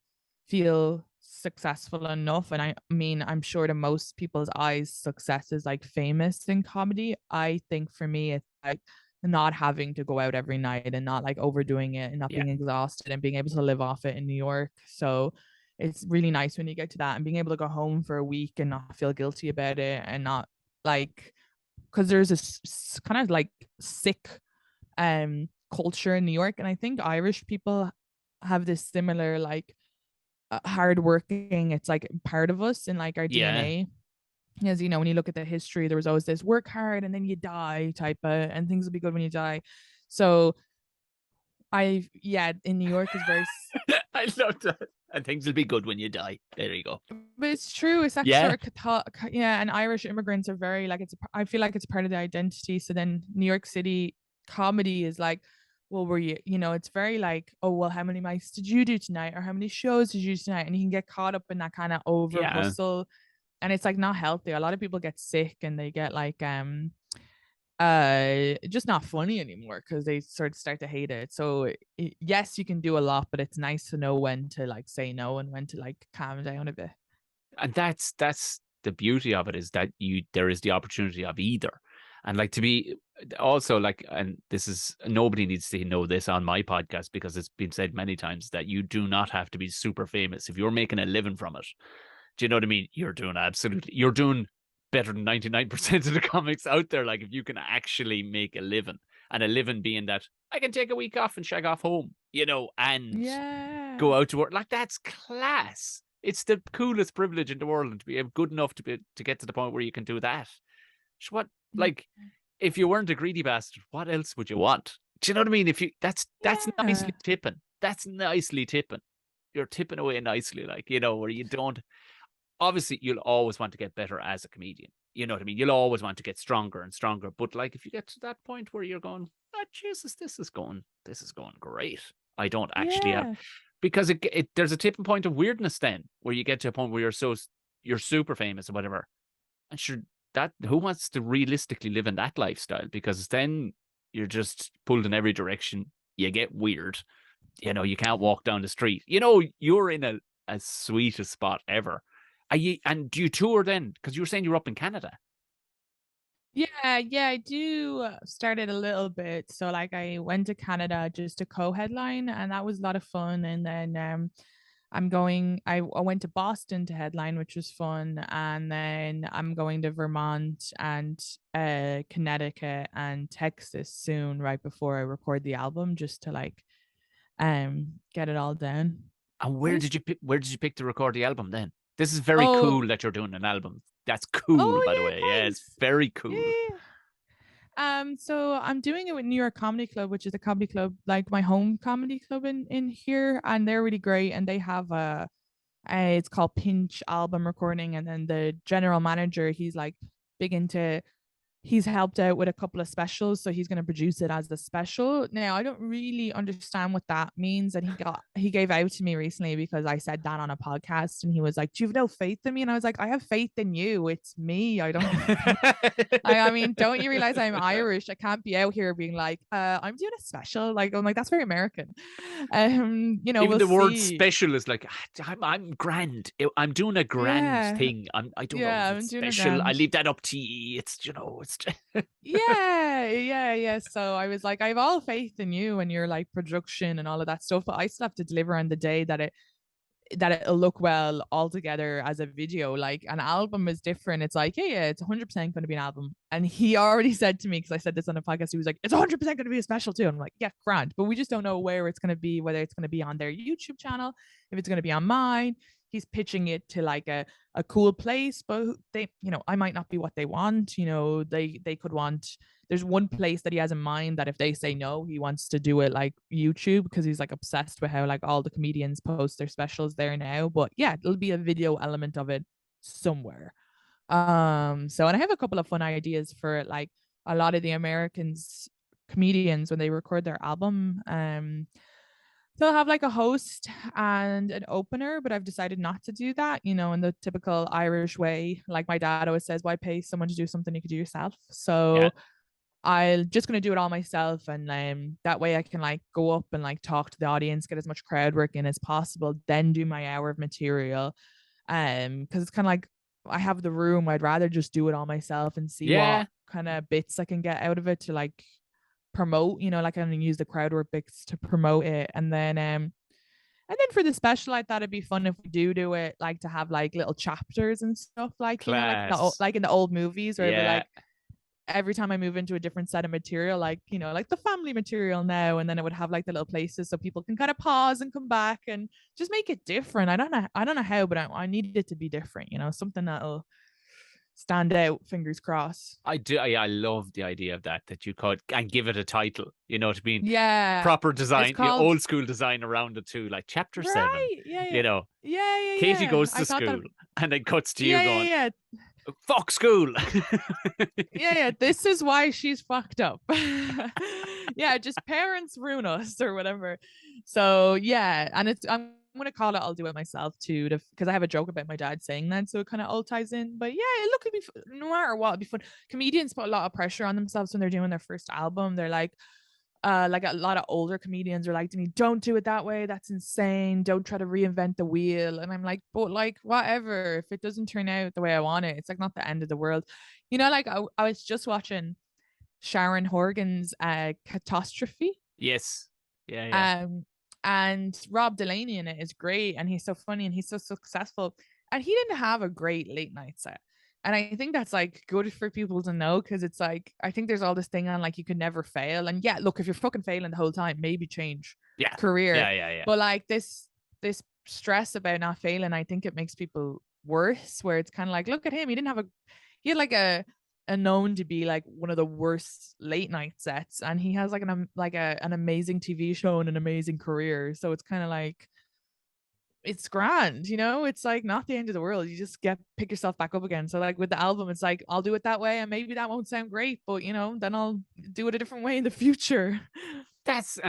feel successful enough. And I mean, I'm sure to most people's eyes, success is like famous in comedy. I think for me, it's like not having to go out every night and not like overdoing it and not being exhausted and being able to live off it in New York. So it's really nice when you get to that and being able to go home for a week and not feel guilty about it and not like, because there's this kind of like sick culture in New York. And I think Irish people have this similar like hardworking, it's like part of us in like our DNA. As you know, when you look at the history, there was always this work hard and then you die type of, and things will be good when you die. So in New York is very I love that. And things will be good when you die. There you go. But it's true. It's like sort of and Irish immigrants are very like I feel like it's part of the identity. So then New York City comedy is like, well, were you, you know, it's very like, oh, well, how many mics did you do tonight, or how many shows did you do tonight? And you can get caught up in that kind of over hustle, and it's like not healthy. A lot of people get sick and they get like just not funny anymore because they sort of start to hate it. So yes, you can do a lot, but it's nice to know when to like say no and when to like calm down a bit. And that's the beauty of it, is that there is the opportunity of either. And like, to be also like, and this is, nobody needs to know this on my podcast because it's been said many times, that you do not have to be super famous if you're making a living from it. Do you know what I mean? You're doing better than 99% of the comics out there. Like, if you can actually make a living, and a living being that I can take a week off and shag off home, and Yeah. go out to work, like, that's class. It's the coolest privilege in the world, and to be good enough to get to the point where you can do that. So what, like, if you weren't a greedy bastard, what else would you want? Do you know what I mean? If you that's Yeah. nicely tipping. That's nicely tipping. You're tipping away nicely, like, where you don't. Obviously, you'll always want to get better as a comedian. You know what I mean? You'll always want to get stronger and stronger. But like, if you get to that point where you're going, oh Jesus, this is going great. I don't actually have, Yeah. because there's a tipping point of weirdness then, where you get to a point where you're super famous or whatever. And sure, that, who wants to realistically live in that lifestyle? Because then you're just pulled in every direction. You get weird. You can't walk down the street. You're in a sweetest spot ever. And do you tour then? Because you were saying you were up in Canada. Yeah, I do started a little bit. So like I went to Canada just to co-headline and that was a lot of fun. And then I went to Boston to headline, which was fun. And then I'm going to Vermont and Connecticut and Texas soon, right before I record the album, just to like get it all done. And What is where did you pick to record the album then? This is very Oh, cool that you're doing an album. That's cool, by the yeah, way. Yeah, it's thanks. very Yeah, cool. yeah, so I'm doing it with New York Comedy Club, which is a comedy club, like my home comedy club in here, and they're really great. And they have it's called Pinch Album Recording, and then the general manager, he's like big into he's helped out with a couple of specials, so he's going to produce it as a special. Now I don't really understand what that means, and he gave out to me recently because I said that on a podcast, and he was like, do you have no faith in me? And I was like, I have faith in you, it's me. I don't I mean, don't you realize I'm Irish? I can't be out here being like, I'm doing a special. Like, I'm like, that's very American. Even We'll the word see. special is like, I'm grand. I'm doing a grand Yeah. thing. I don't know Yeah, if I'm it's doing a special. I grand. leave that up to you. It's Yeah. So I was like, I have all faith in you and your like production and all of that stuff, but I still have to deliver on the day that it'll look well all together as a video. Like an album is different. It's like, yeah, it's 100% going to be an album. And he already said to me, because I said this on a podcast, he was like, it's 100% going to be a special too. And I'm like, yeah, grand. But we just don't know where it's going to be, whether it's going to be on their YouTube channel, if it's going to be on mine. He's pitching it to like a cool place, but they, I might not be what they want. They could want, there's one place that he has in mind that if they say no, he wants to do it like YouTube, because he's like obsessed with how like all the comedians post their specials there now. But yeah, it'll be a video element of it somewhere. So, and I have a couple of fun ideas for it, like a lot of the Americans comedians when they record their album. They'll have like a host and an opener, but I've decided not to do that, in the typical Irish way. Like my dad always says, why pay someone to do something you could do yourself? yeah. So I'm just gonna do it all myself, and that way I can like go up and like talk to the audience, get as much crowd work in as possible, then do my hour of material. Because it's kind of like I have the room. I'd rather just do it all myself and see Yeah. what kind of bits I can get out of it to like promote. Like I'm gonna use the crowd work bits to promote it, and then for the special, I thought it'd be fun if we do it, like to have like little chapters and stuff, like Class. like in the old movies, where it'd be Yeah. like every time I move into a different set of material, like, like the family material now, and then it would have like the little places so people can kind of pause and come back and just make it different. I don't know how, but I need it to be different, something that'll stand out, fingers crossed. I do. I love the idea of that you could, and give it a title. You know what I mean? Yeah. Proper It's design, called old school design around it too, like chapter 7. Right. Yeah, You yeah. know, Katie Yeah. goes I to thought that school, and then cuts to you yeah, going, yeah. "Fuck school." Yeah, this is why she's fucked up. Yeah, just parents ruin us or whatever. So yeah, and I'm going to call it I'll do it myself too, because I have a joke about my dad saying that, so it kind of all ties in. But yeah, look, it'd be no matter what, it'd be fun. Comedians put a lot of pressure on themselves when they're doing their first album. They're like a lot of older comedians are like to me, don't do it that way, that's insane, don't try to reinvent the wheel. And I'm like, but like whatever, if it doesn't turn out the way I want it, it's like not the end of the world. Like I was just watching Sharon Horgan's Catastrophe. Yes. Yeah. And Rob Delaney in it is great, and he's so funny and he's so successful, and he didn't have a great late night set. And I think that's like good for people to know, because it's like, I think there's all this thing on like you can never fail. And yeah, look, if you're fucking failing the whole time, maybe change career. Yeah. But like this stress about not failing, I think it makes people worse, where it's kind of like, look at him, he had like a known to be like one of the worst late night sets, and he has like an amazing TV show and an amazing career. So it's kind of like, it's grand, it's like not the end of the world. You just pick yourself back up again. So like with the album, it's like, I'll do it that way, and maybe that won't sound great, but then I'll do it a different way in the future. That's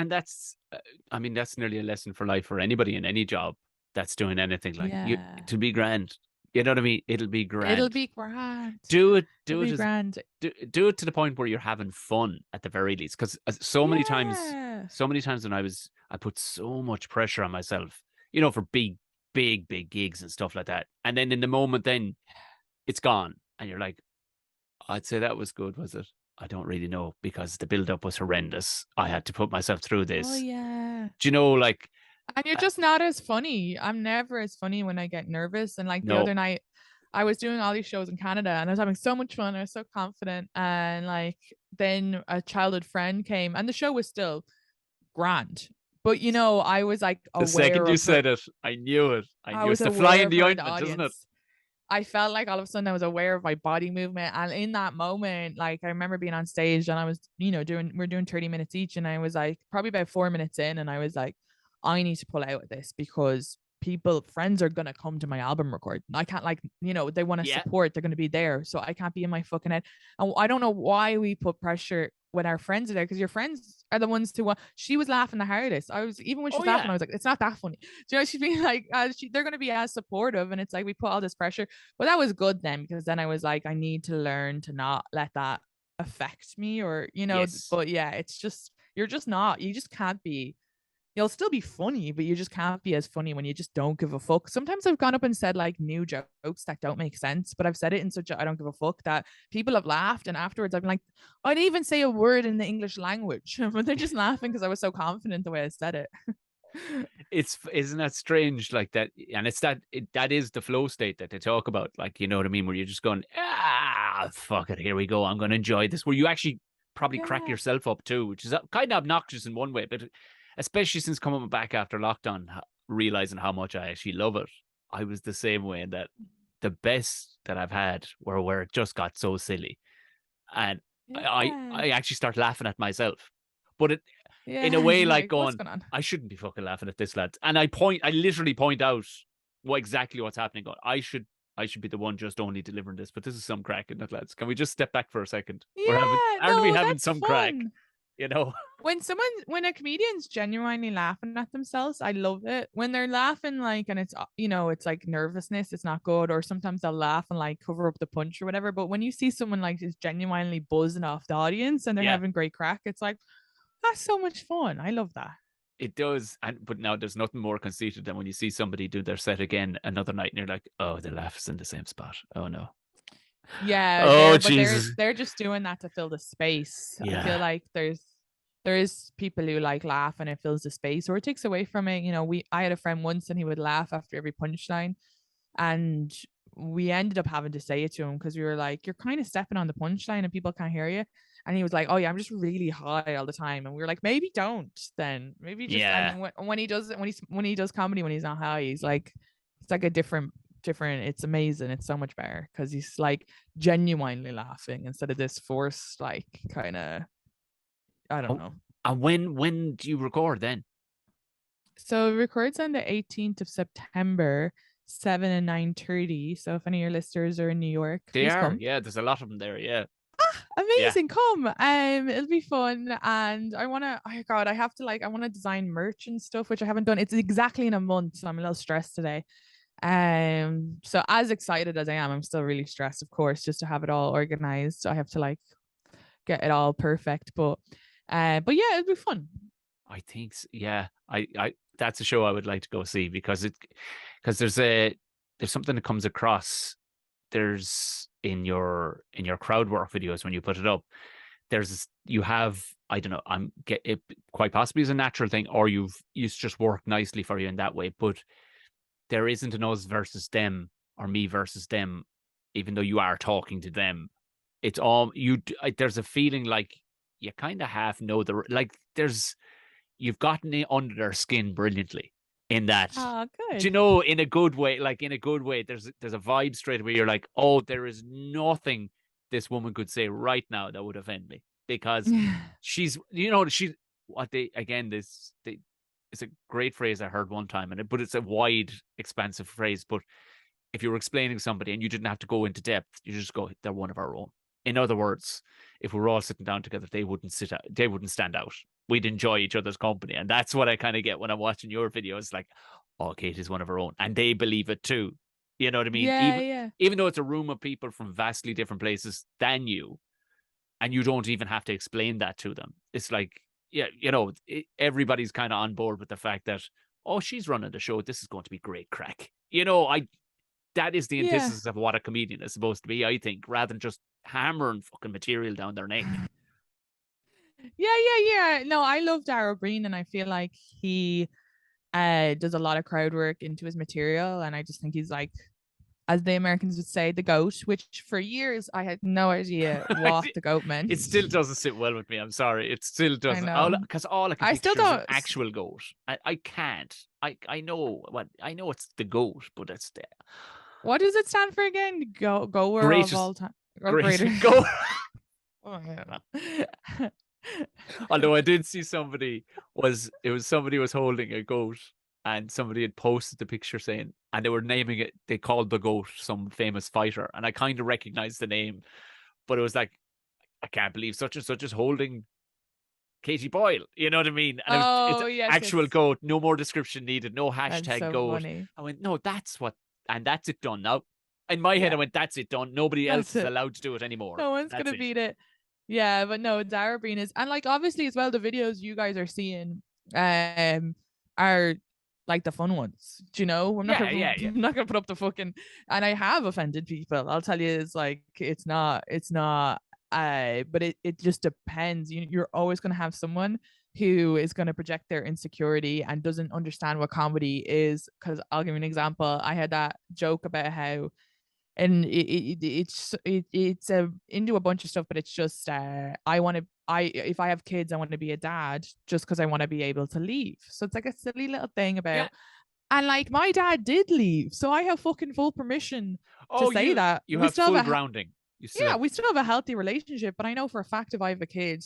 nearly a lesson for life for anybody in any job that's doing anything. Like, to be grand, you know what I mean? It'll be grand. Do it grand. Do it to the point where you're having fun at the very least, because so many times when I put so much pressure on myself, for big gigs and stuff like that. And then in the moment, then it's gone. And you're like, I'd say that was good, was it? I don't really know, because the build-up was horrendous. I had to put myself through this. Oh, yeah. Do you know, like... And you're just not as funny. I'm never as funny when I get nervous. And like the other night, I was doing all these shows in Canada, and I was having so much fun. I was so confident. And like then a childhood friend came, and the show was still grand. But I was like aware. The second you said it, I knew it. I knew it's the fly in the ointment, isn't it? I felt like all of a sudden I was aware of my body movement, and in that moment, like I remember being on stage, and I was, we're doing 30 minutes each, and I was like probably about 4 minutes in, and I was like, I need to pull out of this, because friends are gonna come to my album recording. I can't, like, they want to support, they're gonna be there, so I can't be in my fucking head. And I don't know why we put pressure when our friends are there, because your friends are the ones to she was laughing the hardest. Even when she was laughing, I was like, it's not that funny. Do she's being like, they're going to be as supportive, and it's like we put all this pressure. But that was good then, because then I was like, I need to learn to not let that affect me, or but yeah, it's just, you just can't be. You'll still be funny, but you just can't be as funny when you just don't give a fuck. Sometimes I've gone up and said like new jokes that don't make sense, but I've said it in such a I don't give a fuck that people have laughed. And afterwards I've been like, I didn't even say a word in the English language, but they're just laughing because I was so confident the way I said it. Isn't that strange? Like that, and that is the flow state that they talk about. Like, you know what I mean? Where you're just going, fuck it, here we go. I'm going to enjoy this. Where you actually probably crack yourself up too, which is kind of obnoxious in one way, but especially since coming back after lockdown, realizing how much I actually love it. I was the same way, in that the best that I've had were where it just got so silly. And I actually start laughing at myself. But in a way, like going, I shouldn't be fucking laughing at this, lads. And I literally point out exactly what's happening. Going, I should be the one just only delivering this, but this is some crack in it, lads. Can we just step back for a second? Aren't we having some crack? When a comedian's genuinely laughing at themselves, I love it. When they're laughing like, and it's it's like nervousness, it's not good, or sometimes they'll laugh and like cover up the punch or whatever. But when you see someone like is genuinely buzzing off the audience and they're having great crack, it's like, that's so much fun. I love that. It does. But now there's nothing more conceited than when you see somebody do their set again another night and you're like, oh, the laugh's in the same spot. Oh no. Yeah. Jesus. They're just doing that to fill the space. Yeah. I feel like there is people who like laugh and it fills the space, or it takes away from it. I had a friend once, and he would laugh after every punchline, and we ended up having to say it to him, because we were like, you're kind of stepping on the punchline and people can't hear you. And he was like, oh yeah, I'm just really high all the time. And we were like, maybe don't then. Maybe just when he does comedy, when he's not high, he's like, it's like a different, it's amazing. It's so much better, because he's like genuinely laughing instead of this forced, like, kind of, I don't know. And when do you record then? So it records on the 18th of September, 7 and 9:30. So if any of your listeners are in New York, they are. Come. Yeah, there's a lot of them there. Yeah. Amazing, come. It'll be fun, and I wanna. Oh God, I have to I wanna design merch and stuff, which I haven't done. It's exactly in a month, so I'm a little stressed today. So as excited as I am, I'm still really stressed, of course, just to have it all organized. I have to get it all perfect, but yeah, it'll be fun. I think, yeah, I that's a show I would like to go see because there's something that comes across. There's in your crowd work videos when you put it up. You have, I don't know, I'm get it quite possibly is a natural thing, or it's just worked nicely for you in that way. But there isn't an us versus them or me versus them, even though you are talking to them. It's all there's a feeling like you kind of half know you've gotten it under their skin brilliantly in that. Oh, Do good. you know, in a good way, there's a vibe straight away. You're like, oh, there is nothing this woman could say right now that would offend me because she's what they, again, it's a great phrase I heard one time, but it's a wide, expansive phrase. But if you were explaining somebody and you didn't have to go into depth, you just go, they're one of our own. In other words, if we were all sitting down together, they wouldn't stand out. We'd enjoy each other's company. And that's what I kind of get when I'm watching your videos. Like, oh, Katie's one of her own. And they believe it too. You know what I mean? Yeah. Even though it's a room of people from vastly different places than you, and you don't even have to explain that to them. It's like, yeah, everybody's kind of on board with the fact that, oh, she's running the show. This is going to be great crack. That is the Yeah. antithesis of what a comedian is supposed to be, I think, rather than just hammering fucking material down their neck. Yeah. No, I love Darryl Breen, and I feel like he does a lot of crowd work into his material, and I just think he's like, as the Americans would say, the goat, which for years I had no idea what the goat meant. It still doesn't sit well with me. I'm sorry. It still doesn't. Because all I can picture is an actual goat. I can't. I know it's the goat, but it's the. What does it stand for again? Goer Greatest, of all time. Greatest goat. Oh, yeah. Although I did see somebody was holding a goat, and somebody had posted the picture saying, and they were naming it, they called the goat some famous fighter, and I kind of recognized the name, but it was like, I can't believe such and such is holding Katie Boyle. You know what I mean? And it's yes, actual yes. goat, no more description needed, no hashtag That's so goat. funny. I went, no, that's it done now. In my head, I went, that's it done. Nobody else is allowed to do it anymore. No one's gonna beat it. Yeah, but no, Darryl Breen is, and obviously as well, the videos you guys are seeing are like the fun ones. Do you know? I'm not gonna put up the fucking, and I have offended people. I'll tell you, it's not but it just depends. You're always gonna have someone who is going to project their insecurity and doesn't understand what comedy is. Because I'll give you an example. I had that joke about how, and it's into a bunch of stuff, but it's just if I have kids, I want to be a dad just because I want to be able to leave. So it's like a silly little thing about, and my dad did leave, so I have fucking full permission to say that. You have full grounding. We still have a healthy relationship, but I know for a fact if I have a kid,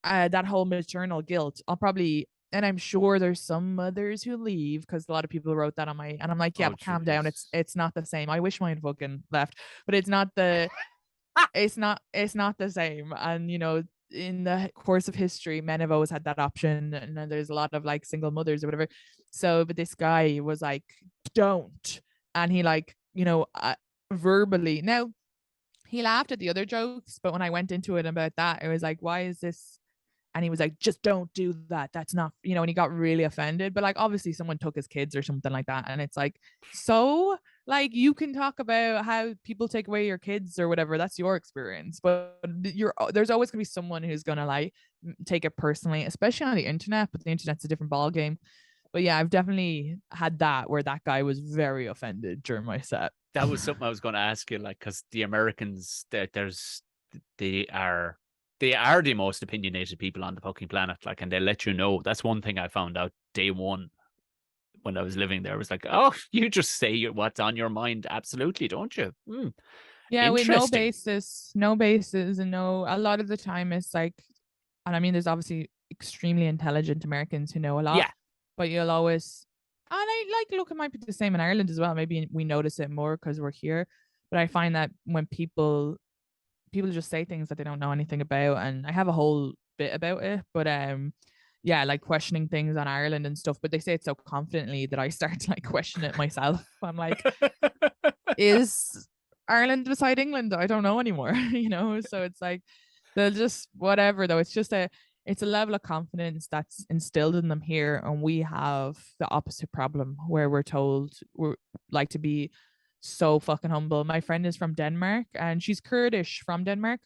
that whole maternal guilt, I'll probably, and I'm sure there's some mothers who leave, because a lot of people wrote that on my, and I'm like, yeah, but calm down. It's not the same. I wish mine fucking left, but it's not the, it's not the same. And in the course of history, men have always had that option, and then there's a lot of single mothers or whatever. So, but this guy was like, don't, and he verbally. Now, he laughed at the other jokes, but when I went into it about that, it was like, why is this? And he was like, just don't do that. That's not, and he got really offended. But obviously someone took his kids or something like that. And it's like, so you can talk about how people take away your kids or whatever. That's your experience. But there's always going to be someone who's going to take it personally, especially on the internet. But the internet's a different ballgame. But yeah, I've definitely had that where that guy was very offended during my set. That was something I was going to ask you, because the Americans, they are the most opinionated people on the fucking planet, and they let you know. That's one thing I found out day one when I was living there. It was like, oh, you just say what's on your mind, absolutely, don't you? Yeah, with no basis, and a lot of the time it's and I mean, there's obviously extremely intelligent Americans who know a lot, but you'll always, and I look, it might be the same in Ireland as well. Maybe we notice it more because we're here, but I find that when people people just say things that they don't know anything about, and I have a whole bit about it, but yeah, like questioning things on Ireland and stuff, but they say it so confidently that I start to like question it myself. I'm like, is Ireland beside England? I don't know anymore, you know? So it's like they'll just whatever though. It's a level of confidence that's instilled in them here, and we have the opposite problem where we're told we're like to be so fucking humble. My friend is from Denmark and she's Kurdish from Denmark,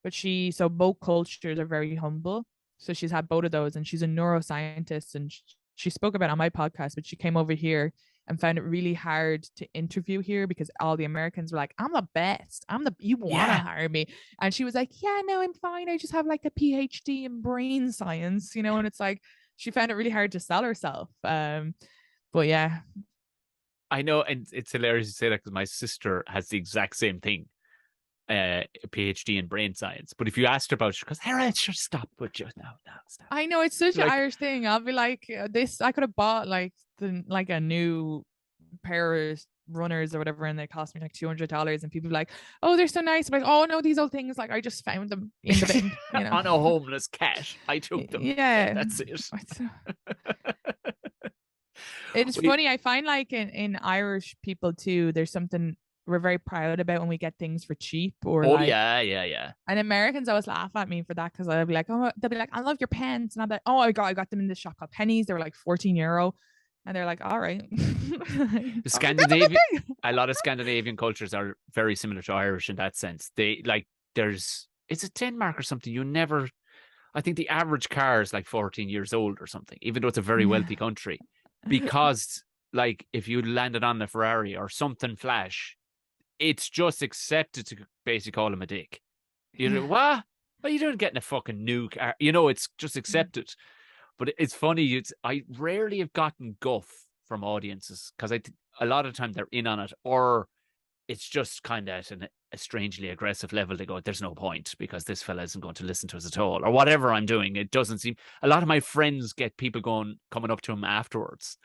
but so both cultures are very humble. So she's had both of those, and she's a neuroscientist, and she spoke about it on my podcast, but she came over here and found it really hard to interview here because all the Americans were like, I'm the best. You want to hire me. And she was like, yeah, no, I'm fine. I just have like a PhD in brain science, you know? And it's like, she found it really hard to sell herself. But yeah. I know. And it's hilarious to say that because my sister has the exact same thing. A PhD in brain science, but if you asked her about it, she goes, "Hey, just stop with you now, stop." I know it's such an Irish thing. I'll be like, this. I could have bought like a new pair of runners or whatever, and they cost me like $200, and people be like, "Oh, they're so nice." I'm like, "Oh no, these old things. Like, I just found them in the bin, you know, on a homeless cat. I took them. Yeah, that's it." It's funny. I find like in Irish people too, there's something we're very proud about when we get things for cheap, or yeah. And Americans always laugh at me for that because I'll be like, oh, they'll be like, I love your pants, and I'm like, oh, I got them in this shop called Pennies. They were like €14, and they're like, all right. The Scandinavian, a lot of Scandinavian cultures are very similar to Irish in that sense. They like it's a Denmark or something. I think the average car is like 14 years old or something, even though it's a very wealthy country, because like if you landed on a Ferrari or something flash, it's just accepted to basically call him a dick. You know, what are you doing getting a fucking new car? You know, it's just accepted. But it's funny. I rarely have gotten guff from audiences because a lot of the time they're in on it, or it's just kind of at a strangely aggressive level. They go, there's no point because this fella isn't going to listen to us at all, or whatever I'm doing. It doesn't seem. A lot of my friends get people coming up to him afterwards,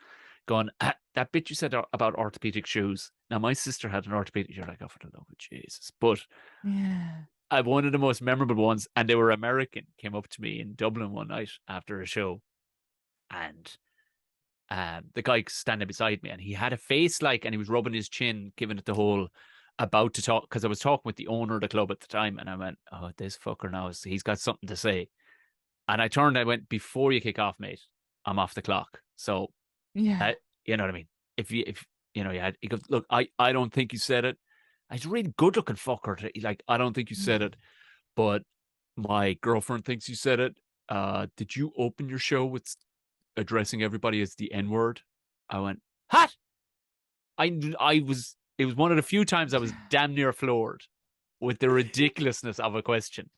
going, that bit you said about orthopedic shoes. Now, my sister had an orthopedic. You're like, oh, for the love of Jesus. But one of the most memorable ones, and they were American, came up to me in Dublin one night after a show. And the guy standing beside me, and he had a face and he was rubbing his chin, giving it the whole about to talk, because I was talking with the owner of the club at the time, and I went, oh, this fucker now, he's got something to say. And I went, before you kick off, mate, I'm off the clock. So, you know what I mean? If he goes, look, I don't think you said it. He's a really good looking fucker. I don't think you said it, but my girlfriend thinks you said it. Did you open your show with addressing everybody as the N-word? I went, what? It was one of the few times I was damn near floored with the ridiculousness of a question.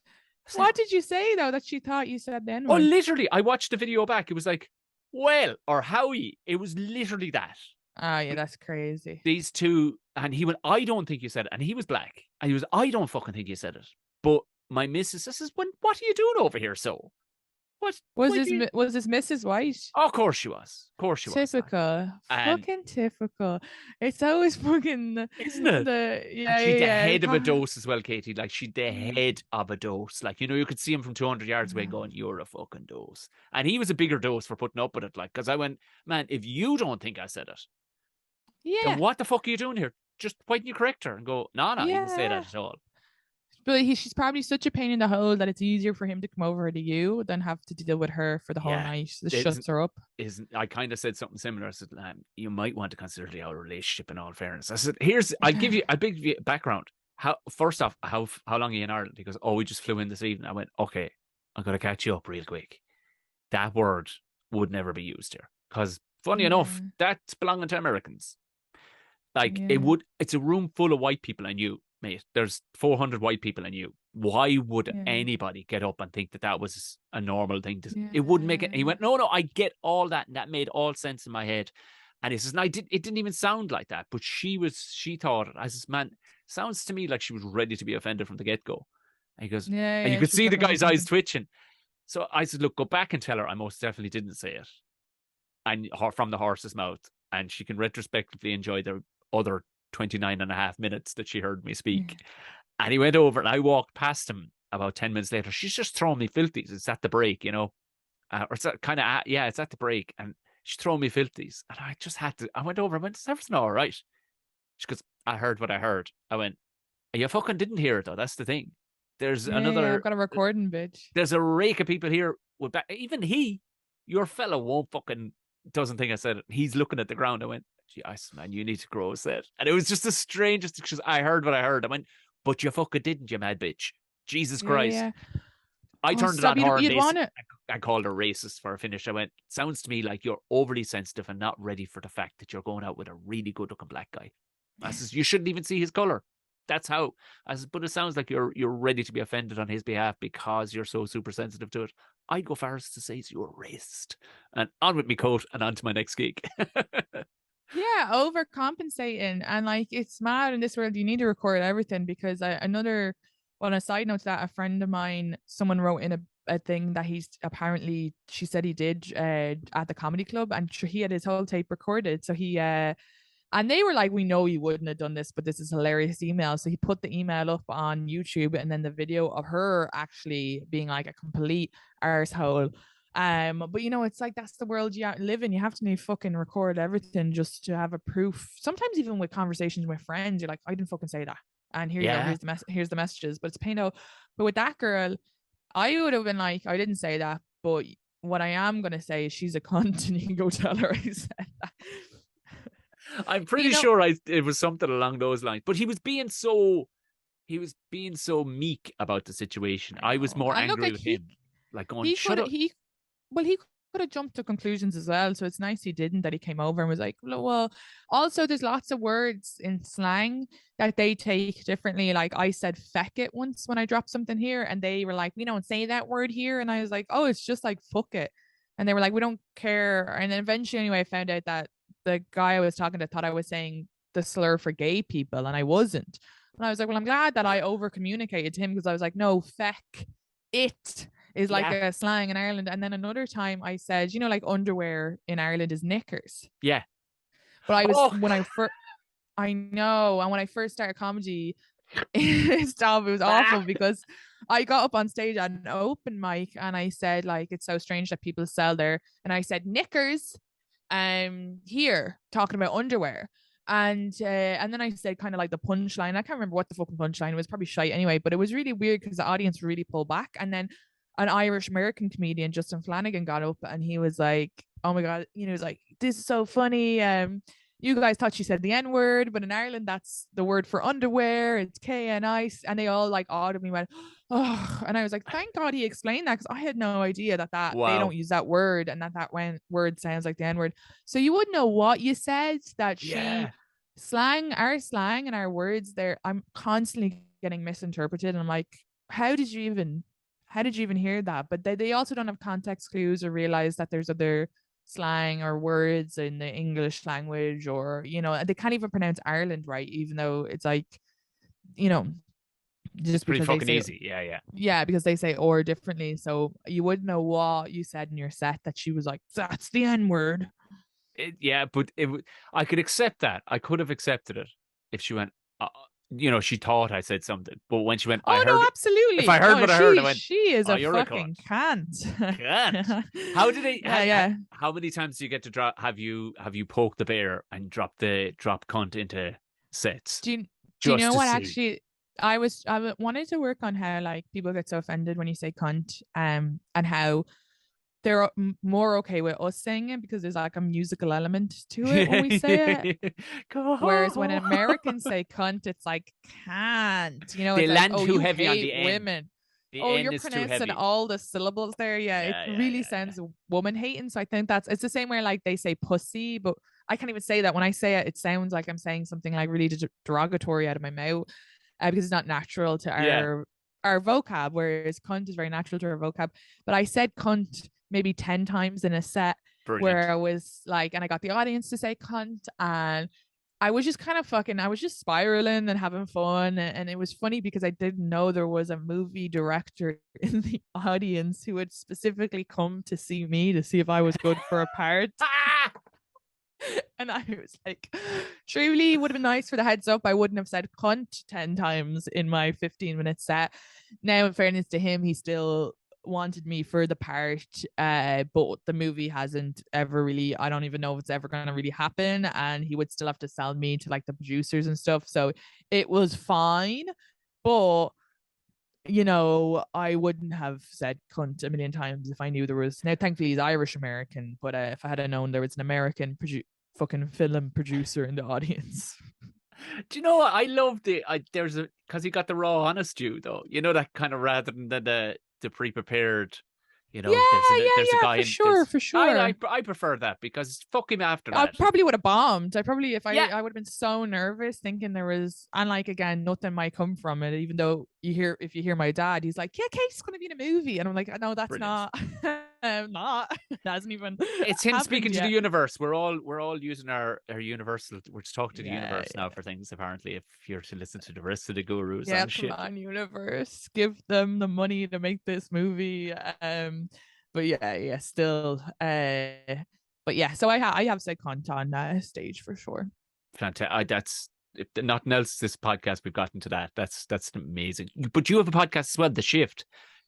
What did you say though that she thought you said the N-word? Oh, literally, I watched the video back. It was like, well, or howie. It was literally that. Oh yeah, that's crazy. These two, and he went, I don't think you said it. And he was black. And he was, I don't fucking think you said it. But my missus says, what are you doing over here? So what was this Mrs. White? Oh, of course she was. Of course she was. Typical. Fucking typical. It's always fucking, isn't it? She's the head of a dose as well, Katie. Like, she's the head of a dose. Like, you could see him from 200 yards away going, you're a fucking dose. And he was a bigger dose for putting up with it. Like, because I went, man, if you don't think I said it, then what the fuck are you doing here? Just why didn't you correct her and go, no, he didn't say that at all. But she's probably such a pain in the hole that it's easier for him to come over to you than have to deal with her for the whole night. This shuts her up. I kind of said something similar. I said, you might want to consider our relationship in all fairness. I said, I'll give you a big background. First off, how long are you in Ireland? He goes, oh, we just flew in this evening. I went, okay, I'm going to catch you up real quick. That word would never be used here. Because funny enough, that's belonging to Americans. Like, it's a room full of white people and you, mate, there's 400 white people in you. Why would anybody get up and think that was a normal thing? It wouldn't make it. And he went, no, I get all that. And that made all sense in my head. And he says, no, it didn't even sound like that. But she thought it. I says, man, sounds to me like she was ready to be offended from the get-go. And he goes, and you could see the guy's eyes twitching. So I said, look, go back and tell her I most definitely didn't say it. And from the horse's mouth. And she can retrospectively enjoy the other 29 and a half minutes that she heard me speak. And he went over, and I walked past him about 10 minutes later. She's just throwing me filthies. It's at the break, you know, or it's kind of, yeah, it's at the break. And she's throwing me filthies. And I just had to, I went over, I went, is everything all right? She goes, I heard what I heard. I went, you fucking didn't hear it, though. That's the thing. There's Yeah, I've another, got a recording, bitch. there's a rake of people here with back. Even your fellow won't fucking, doesn't think I said it. He's looking at the ground. I went, Jesus, man, you need to grow a set. And it was just the strangest, because I heard what I heard. I went, but you fucking didn't, you mad bitch. Jesus Christ. Yeah. I Oh, turned it on stop. her. You'd want it. I called her racist for a finish. I went, sounds to me like you're overly sensitive and not ready for the fact that you're going out with a really good looking black guy. I says, you shouldn't even see his color. That's how. I says, but it sounds like you're ready to be offended on his behalf because you're so super sensitive to it. I'd go far as to say you're racist. And on with me coat and on to my next gig. Yeah, overcompensating. And like, it's mad in this world. You need to record everything because on a side note to that, a friend of mine, someone wrote in a thing that he's apparently, she said he did at the comedy club, and he had his whole tape recorded. So he, and they were like, we know you wouldn't have done this, but this is hilarious email. So he put the email up on YouTube, and then the video of her actually being like a complete arsehole. But you know, it's like, that's the world you live in. You have to fucking record everything just to have a proof. Sometimes even with conversations with friends, you're like, I didn't fucking say that. And here you go, here's the messages. But it's pain out. But with that girl, I would have been like, I didn't say that, but what I am gonna say is she's a cunt, and you can go tell her I said that. I'm pretty sure it was something along those lines. But he was being so meek about the situation. I was more angry with him. Like going, shut up. He could have jumped to conclusions as well. So it's nice he didn't, that he came over and was like, well, also there's lots of words in slang that they take differently. Like I said feck it once when I dropped something here, and they were like, we don't say that word here. And I was like, oh, it's just like fuck it. And they were like, we don't care. And then eventually anyway, I found out that the guy I was talking to thought I was saying the slur for gay people, and I wasn't. And I was like, well, I'm glad that I over communicated to him, because I was like, no, feck it is like a slang in Ireland. And then another time I said, you know, like underwear in Ireland is knickers. Yeah. But I was, I know. And when I first started comedy, it was awful because I got up on stage at an open mic and I said, like, it's so strange that people sell there. And I said, knickers, here, talking about underwear. And then I said kind of like the punchline. I can't remember what the fucking punchline was, probably shite anyway, but it was really weird because the audience really pulled back. And then an Irish American comedian, Justin Flanagan, got up and he was like, oh my God, you know, he was like, this is so funny. You guys thought she said the N-word, but in Ireland, that's the word for underwear. It's KNI. And they all like audibly went, oh, and I was like, thank God he explained that, because I had no idea that they don't use that word, and that word sounds like the N-word. So you wouldn't know what you said, that our slang and our words there, I'm constantly getting misinterpreted. And I'm like, how did you even hear that? But they also don't have context clues or realize that there's other slang or words in the English language, or, you know, they can't even pronounce Ireland right, even though it's like, you know, just pretty because fucking easy. Yeah, because they say or differently. So you wouldn't know what you said in your set that she was like, that's the N-word. But I could accept that. I could have accepted it if she went, you know, she thought I said something, but when she went, I heard, absolutely. If I heard what I heard, I went, she is a fucking cunt. How did they? How many times do you get to drop? Have you poked the bear and dropped cunt into sets? Do you know what? Actually, I wanted to work on how like people get so offended when you say cunt, and how they're more okay with us saying it because there's like a musical element to it when we say it. Whereas when Americans say cunt, it's like can't. You know, they it's land like, too heavy on the women. end. You're pronouncing all the syllables there. It really sounds woman hating. So I think it's the same way like they say pussy, but I can't even say that. When I say it, it sounds like I'm saying something like really derogatory out of my mouth, because it's not natural to our vocab, whereas cunt is very natural to our vocab. But I said cunt maybe 10 times in a set. Brilliant. Where I was like, and I got the audience to say cunt, and I was just kind of I was just spiraling and having fun. And it was funny because I didn't know there was a movie director in the audience who had specifically come to see me to see if I was good for a part. And I was like, truly would have been nice for the heads up. I wouldn't have said cunt 10 times in my 15-minute set. Now, in fairness to him, he still wanted me for the part, but the movie hasn't ever really, I don't even know if it's ever going to really happen. And he would still have to sell me to like the producers and stuff. So it was fine. But I wouldn't have said cunt a million times if I knew there was. Now, thankfully, he's Irish American, but if I had known there was an American fucking film producer in the audience. Do you know what? I loved it. Because he got the raw honest you, though. You know, that kind of rather than the pre-prepared. Yeah, There's a guy for sure. I prefer that because fuck him after I that. probably would have bombed. I probably, if Yeah. I would have been so nervous thinking there was, and like, again, nothing might come from it, even though if you hear my dad, he's like, yeah, Kate's going to be in a movie. And I'm like, no, that's Brilliant. not. It hasn't even It's him speaking yet. to the universe. We're all using our universal. We're to talk to the universe now yeah. for things. Apparently, if you're to listen to the rest of the gurus Yeah, and come shit. on, universe, give them the money to make this movie. But yeah, still. But yeah, so I have said cunt on stage for sure. Fantastic. That's if nothing else. This podcast we've gotten to that. That's amazing. But you have a podcast as well, The Shift.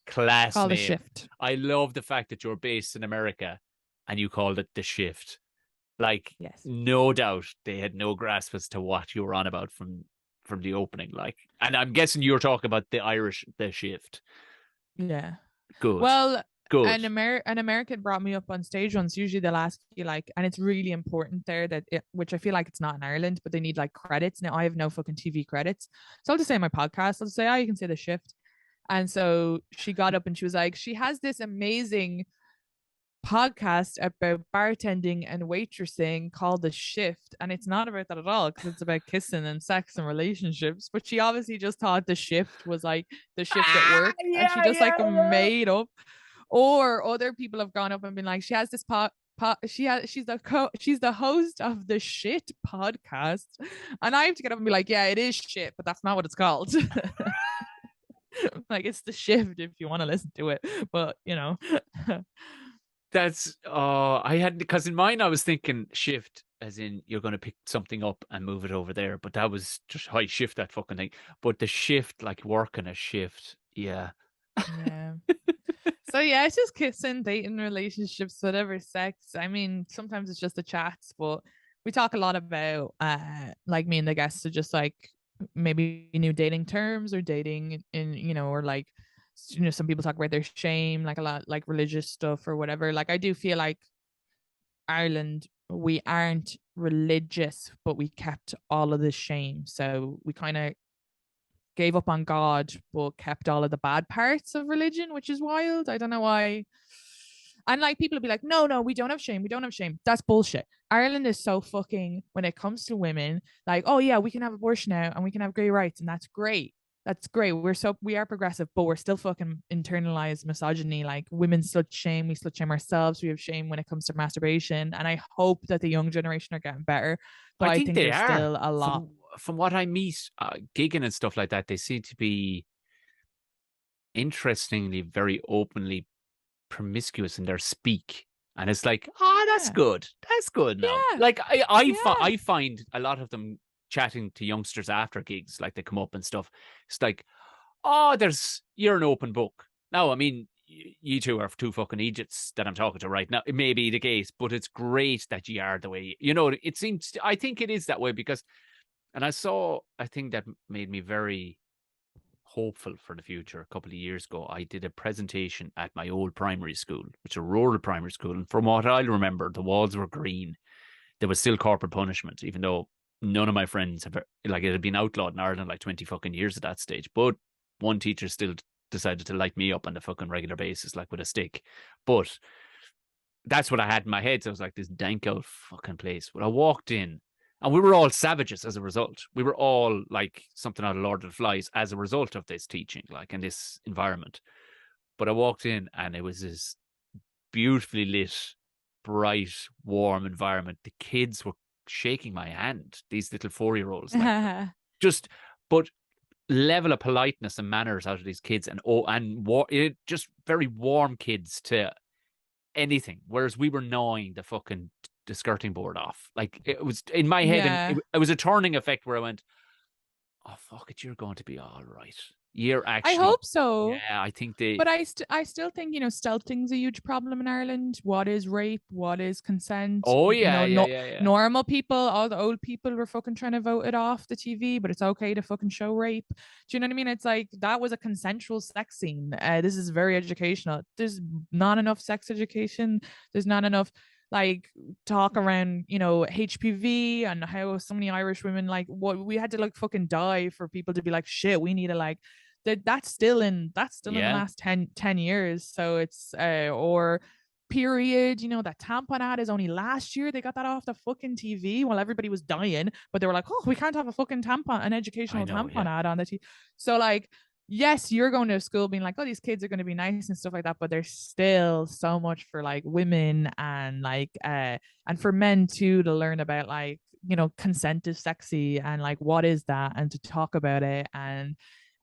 Class Call name. The Shift. I love the fact that you're based in America and you called it The Shift. Like, yes, no doubt they had no grasp as to what you were on about from the opening. Like, and I'm guessing you were talking about The Shift. Yeah. Good. Well, good. An American brought me up on stage once. Usually they'll ask you like, and it's really important there which I feel like it's not in Ireland, but they need like credits. Now I have no fucking TV credits, so I'll just say my podcast. I'll just say, oh, you can say The Shift. And so she got up and she was like, she has this amazing podcast about bartending and waitressing called The Shift, and it's not about that at all because it's about kissing and sex and relationships, but she obviously just thought The Shift was like the shift at work, and she just made up. Or other people have gone up and been like, she has this she's the host of The Shit podcast, and I have to get up and be like, yeah, it is shit, but that's not what it's called. Like, it's The Shift if you want to listen to it, but That's I had, because in mine I was thinking shift as in you're going to pick something up and move it over there, but that was just how you shift that fucking thing. But the shift, like working a shift, yeah. So yeah, it's just kissing, dating, relationships, whatever sex. I mean, sometimes it's just the chats, but we talk a lot about like, me and the guests are just like maybe new dating terms or dating in or like some people talk about their shame, like a lot, like religious stuff or whatever. Like, I do feel like Ireland, we aren't religious, but we kept all of the shame, so we kind of gave up on God but kept all of the bad parts of religion, which is wild. I don't know why. And like, people will be like, no, we don't have shame. That's bullshit. Ireland is so fucking, when it comes to women, like, oh yeah, we can have abortion now and we can have gay rights, and that's great. We are progressive, but we're still fucking internalized misogyny. Like, women slut shame, we slut shame ourselves, we have shame when it comes to masturbation. And I hope that the young generation are getting better, but I think there's still a lot. From what I meet, gigging and stuff like that, they seem to be interestingly very openly promiscuous in their speak, and it's like, that's good now. Like, I find a lot of them chatting to youngsters after gigs, like they come up and stuff, it's like, you're an open book now. I mean, you two are two fucking idiots that I'm talking to right now. It may be the case, but it's great that you are the way, it seems. I think it is that way because, and I saw a thing that made me very hopeful for the future. A couple of years ago, I did a presentation at my old primary school, which is a rural primary school. And from what I remember, the walls were green. There was still corporal punishment, even though none of my friends it had been outlawed in Ireland like 20 fucking years at that stage. But one teacher still decided to light me up on the fucking regular basis, like with a stick. But that's what I had in my head. So I was like, this dank out fucking place. But I walked in, and we were all savages as a result. We were all like something out of Lord of the Flies as a result of this teaching, like in this environment. But I walked in and it was this beautifully lit, bright, warm environment. The kids were shaking my hand, these little 4-year-olds. Like, but level of politeness and manners out of these kids, and just very warm kids to anything. Whereas we were gnawing the fucking the skirting board off. Like it was in my head, Yeah. it was a turning effect where I went, oh fuck it, you're going to be all right. You're I actually, hope so. yeah. I think they, But I still think, stealthing's a huge problem in Ireland. What is rape? What is consent? oh yeah, yeah, yeah, yeah. Normal people, all the old people were fucking trying to vote it off the TV, but it's okay to fucking show rape. Do you know what I mean? It's like that was a consensual sex scene. This is very educational. There's not enough sex education. There's not enough like talk around, HPV and how so many Irish women like what we had to like fucking die for people to be like, shit, we need to like that's still in the Yeah. last 10 years. So it's or period, that tampon ad is only last year they got that off the fucking TV while everybody was dying, but they were like, oh, we can't have a fucking an educational tampon ad on the TV. So like, yes, you're going to school being like, oh, these kids are going to be nice and stuff like that, but there's still so much for like women and like and for men too to learn about like, consent is sexy and like what is that, and to talk about it. And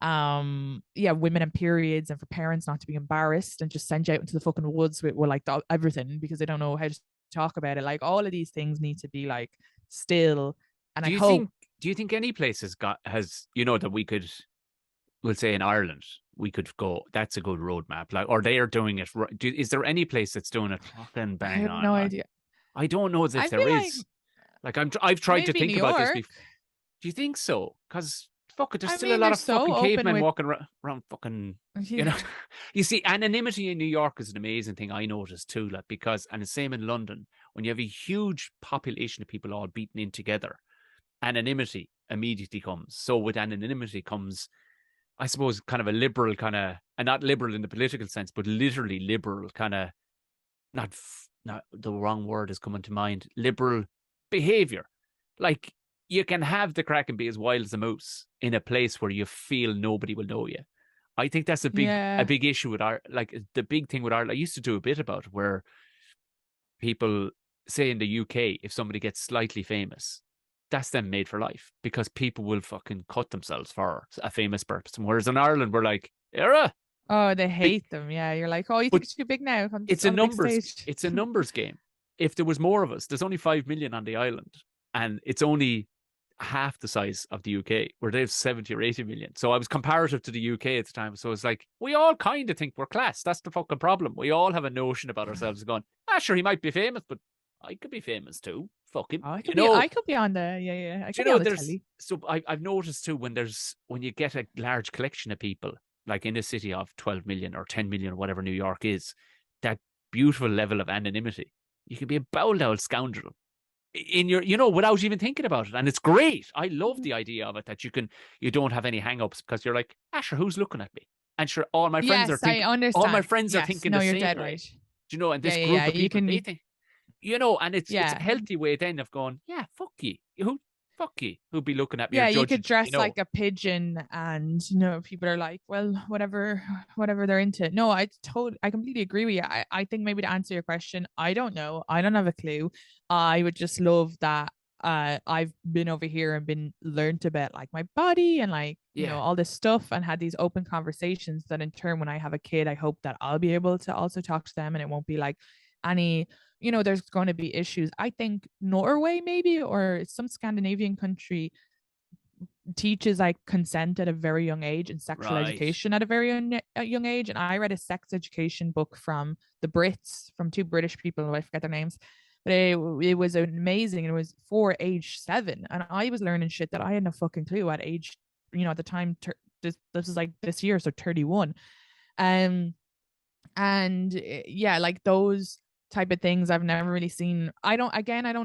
women and periods, and for parents not to be embarrassed and just send you out into the fucking woods with like everything because they don't know how to talk about it. Like all of these things need to be like still. And do you think any place has that we could, we'll say in Ireland, we could go, that's a good roadmap, like, or they are doing it. Is there any place that's doing it fucking bang on? I have no idea. I don't know if there is. Like I've tried to think about this before. Do you think so? Because fuck it, there's still a lot of fucking cavemen walking around fucking, you see, anonymity in New York is an amazing thing I noticed too, like, because, and the same in London, when you have a huge population of people all beaten in together, anonymity immediately comes. So with anonymity comes, I suppose, kind of a liberal kind of, and not liberal in the political sense, but literally liberal kind of, not the wrong word is coming to mind, liberal behavior. Like, you can have the crack and be as wild as a moose in a place where you feel nobody will know you. I think that's a big issue with like the big thing with Ireland. I used to do a bit about where people say in the UK, if somebody gets slightly famous, that's them made for life because people will fucking cut themselves for a famous person. Whereas in Ireland, we're like, era. Oh, they hate them. Yeah, you're like, oh, you think it's too big now? It's a numbers game. If there was more of us, there's only 5 million on the island, and it's only half the size of the UK, where they have 70 or 80 million. So I was comparative to the UK at the time. So it's like, we all kind of think we're class. That's the fucking problem. We all have a notion about ourselves going, sure, he might be famous, but I could be famous too. Fuck him. I could be on the, I could be on the telly. So I've noticed too, when you get a large collection of people, like in a city of 12 million or 10 million or whatever New York is, that beautiful level of anonymity, you can be a bowed-out scoundrel in your, without even thinking about it. And it's great. I love the idea of it, that you don't have any hang-ups because you're like, sure, who's looking at me? And sure, all my friends are thinking, all my friends are thinking the same. You're dead right. And this group of people, they think, and it's a healthy way then of going, fuck you. Who'd be looking at me? Yeah, you could dress like a pigeon, and people are like, well, whatever they're into. No, I completely agree with you. I think maybe to answer your question, I don't know. I don't have a clue. I would just love that I've been over here and been learned about like my body and like all this stuff, and had these open conversations that in turn, when I have a kid, I hope that I'll be able to also talk to them, and it won't be like any there's going to be issues. I think Norway maybe, or some Scandinavian country, teaches like consent at a very young age and sexual education at a very young age. And I read a sex education book from the Brits, from two British people, I forget their names, but it was amazing. It was for age 7, and I was learning shit that I had no fucking clue at age, at the time. This is like this year, so 31. And like those type of things I've never really seen. I don't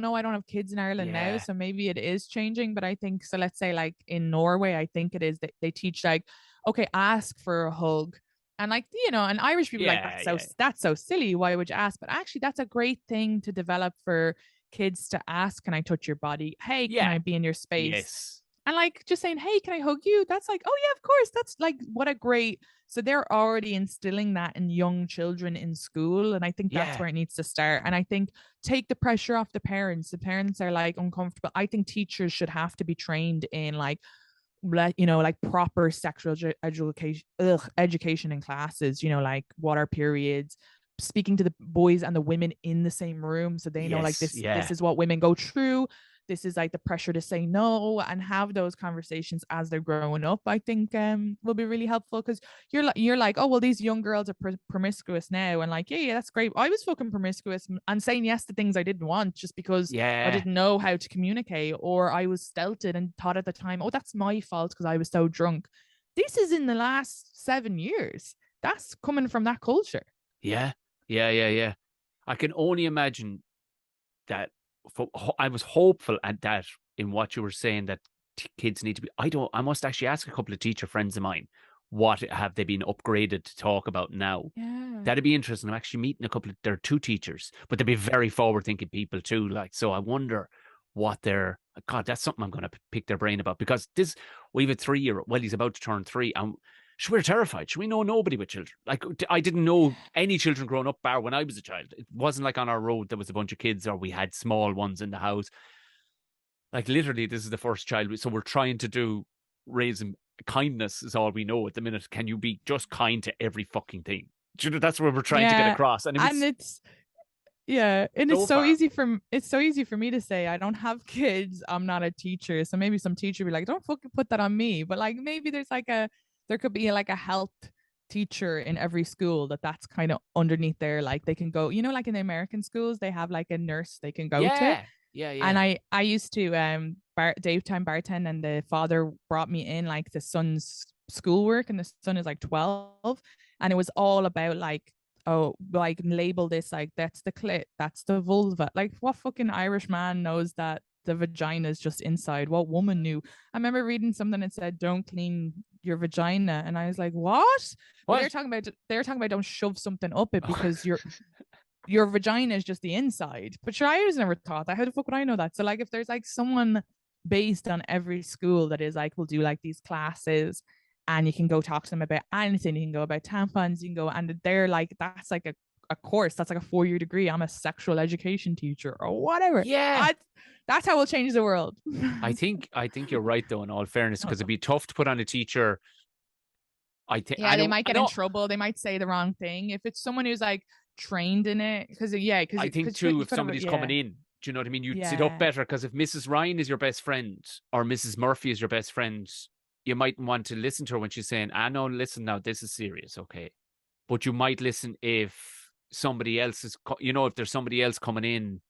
know. I don't have kids in Ireland now, so maybe it is changing, but I think so. Let's say like in Norway, I think it is that they teach like, okay, ask for a hug. And like, and Irish people that's so silly. Why would you ask? But actually that's a great thing to develop for kids to ask, can I touch your body? Hey, can I be in your space? Yes. And like just saying, hey, can I hug you? That's like, oh yeah, of course. That's like, what a great. So they're already instilling that in young children in school. And I think that's where it needs to start. And I think take the pressure off the parents. The parents are like uncomfortable. I think teachers should have to be trained in like proper sexual education in classes, like what are periods, speaking to the boys and the women in the same room, so they know like Yes, this yeah, is what women go through. This is like the pressure to say no, and have those conversations as they're growing up. I think will be really helpful, because you're like, oh well, these young girls are promiscuous now, and like, yeah, that's great. I was fucking promiscuous and saying yes to things I didn't want just because I yeah, didn't know how to communicate, or I was stelted and thought at the time, oh, that's my fault because I was so drunk. This is in the last 7 years. That's coming from that culture. yeah, yeah. I can only imagine that. I was hopeful at that in what you were saying, that kids need to be. I must actually ask a couple of teacher friends of mine, what have they been upgraded to talk about now? Yeah. That'd be interesting. I'm actually meeting a couple of, there are two teachers, but they'd be very forward thinking people too. Like, so I wonder what they're, God, that's something I'm going to pick their brain about, because we have a 3-year, well, he's about to turn 3. And we're terrified. We know nobody with children. Like, I didn't know any children growing up, bar when I was a child. It wasn't like on our road there was a bunch of kids, or we had small ones in the house. Like, literally, this is the first child. So we're trying to raise him. Kindness is all we know at the minute. Can you be just kind to every fucking thing? Do you know, that's where we're trying to get Yeah. across. And it And was it's yeah, and so far. it's so easy for me to say I don't have kids, I'm not a teacher. So maybe some teacher be like, don't fucking put that on me. But like maybe there could be like a health teacher in every school that's kind of underneath there. Like they can go, like in the American schools, they have like a nurse they can go to. Yeah. Yeah. And Yeah. I used to daytime bartend, and the father brought me in like the son's schoolwork, and the son is like 12, and it was all about like, oh, like label this, like that's the clit, that's the vulva. Like what fucking Irish man knows that the vagina is just inside? What woman knew? I remember reading something that said don't clean your vagina, and I was like, what? But What? they were talking about don't shove something up it, because your vagina is just the inside. But sure, I was never taught that. How the fuck would I know that? So like if there's like someone based on every school that is like, we'll do like these classes, and you can go talk to them about anything. You can go about tampons, you can go, and they're like, that's like a course, that's like a 4-year degree. I'm a sexual education teacher or whatever. Yeah. That's how we'll change the world. I think you're right though, in all fairness, because it'd be tough to put on a teacher. Yeah, they might get in trouble. They might say the wrong thing. If it's someone who's like trained in it, because I think too, if somebody's coming in, do you know what I mean? You'd sit up better, because if Mrs. Ryan is your best friend, or Mrs. Murphy is your best friend, you might want to listen to her when she's saying, no, listen now, this is serious, okay? But you might listen if somebody else is, if there's somebody else coming in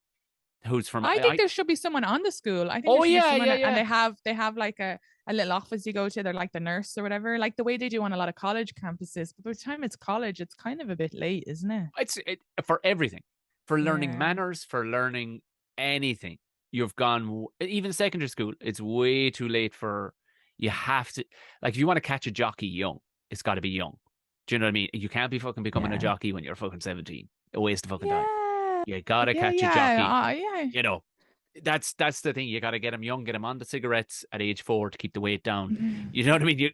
who's from. I think there should be someone on the school. I think Oh there should yeah, be someone, yeah. and they have like a little office you go to. They're like the nurse or whatever, like the way they do on a lot of college campuses. But by the time it's college, it's kind of a bit late, isn't it? It's for everything, for learning Yeah. manners, for learning anything. You've gone, even secondary school, it's way too late for. You have to, like, if you want to catch a jockey young, it's got to be young. Do you know what I mean? You can't be fucking becoming a jockey when you're fucking 17. A waste of fucking time. You gotta catch a jockey. Yeah. You know, that's the thing. You gotta get him young, get him on the cigarettes at age 4 to keep the weight down. You know what I mean?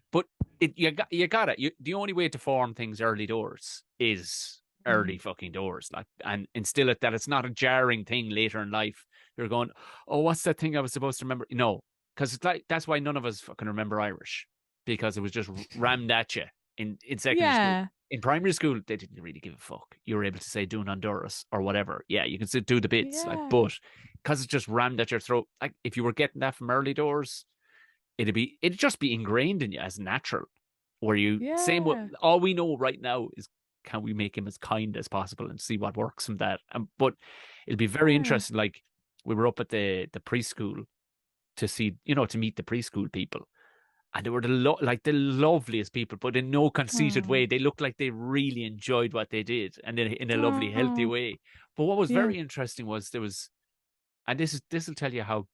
You gotta. The only way to form things early doors is early fucking doors, like, and instill it that it's not a jarring thing later in life. You're going, oh, what's that thing I was supposed to remember? No, because it's like, that's why none of us fucking remember Irish, because it was just rammed at you in secondary school. In primary school, they didn't really give a fuck. You were able to say "doing Honduras" or whatever. Yeah, you can still do the bits, like, but because it's just rammed at your throat. Like, if you were getting that from early doors, it'd just be ingrained in you as natural. Where you same what all we know right now is, can we make him as kind as possible and see what works from that? But it'll be very interesting. Like, we were up at the preschool to see, to meet the preschool people. And they were the loveliest people, but in no conceited way. They looked like they really enjoyed what they did, and in a lovely, healthy way. But what was very interesting was there was, and this will tell you how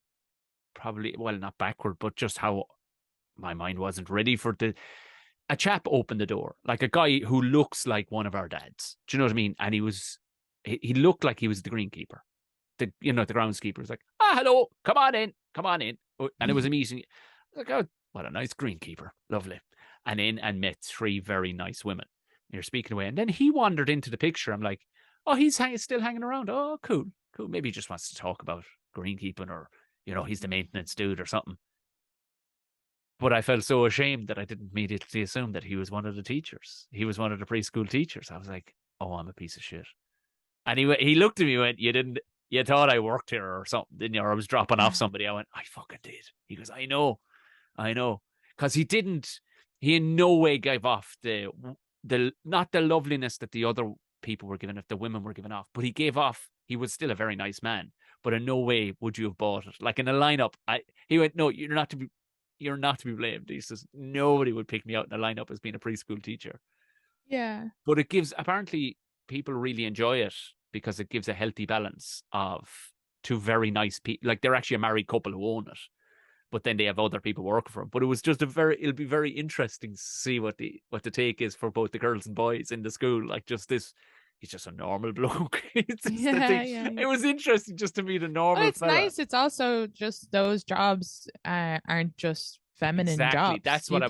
probably, well, not backward, but just how my mind wasn't ready for a chap opened the door, like a guy who looks like one of our dads. Do you know what I mean? And he looked like he was the greenkeeper. The groundskeeper was like, hello, come on in. And it was a meeting. Like, oh, what a nice greenkeeper. Lovely. And in and met 3 very nice women. And you're speaking away. And then he wandered into the picture. I'm like, oh, he's still hanging around. Oh, cool. Maybe he just wants to talk about greenkeeping, or, he's the maintenance dude or something. But I felt so ashamed that I didn't immediately assume that he was one of the teachers. He was one of the preschool teachers. I was like, "Oh, I'm a piece of shit." And he looked at me and went, you thought I worked here or something, didn't you? Or I was dropping off somebody. I went, I fucking did. He goes, I know. Because he in no way gave off the not the loveliness that the other people were giving off, the women were giving off, but he was still a very nice man, but in no way would you have bought it. Like in a lineup, he went, no, you're not to be blamed. He says, nobody would pick me out in a lineup as being a preschool teacher. Yeah. But it gives, apparently people really enjoy it because it gives a healthy balance of two very nice people. Like they're actually a married couple who own it, but then they have other people working for them. But it was just it'll be very interesting to see what the take is for both the girls and boys in the school. Like just this, he's just a normal bloke. It was interesting just to meet a normal it's fella. Nice. It's also just those jobs aren't just feminine jobs. That's what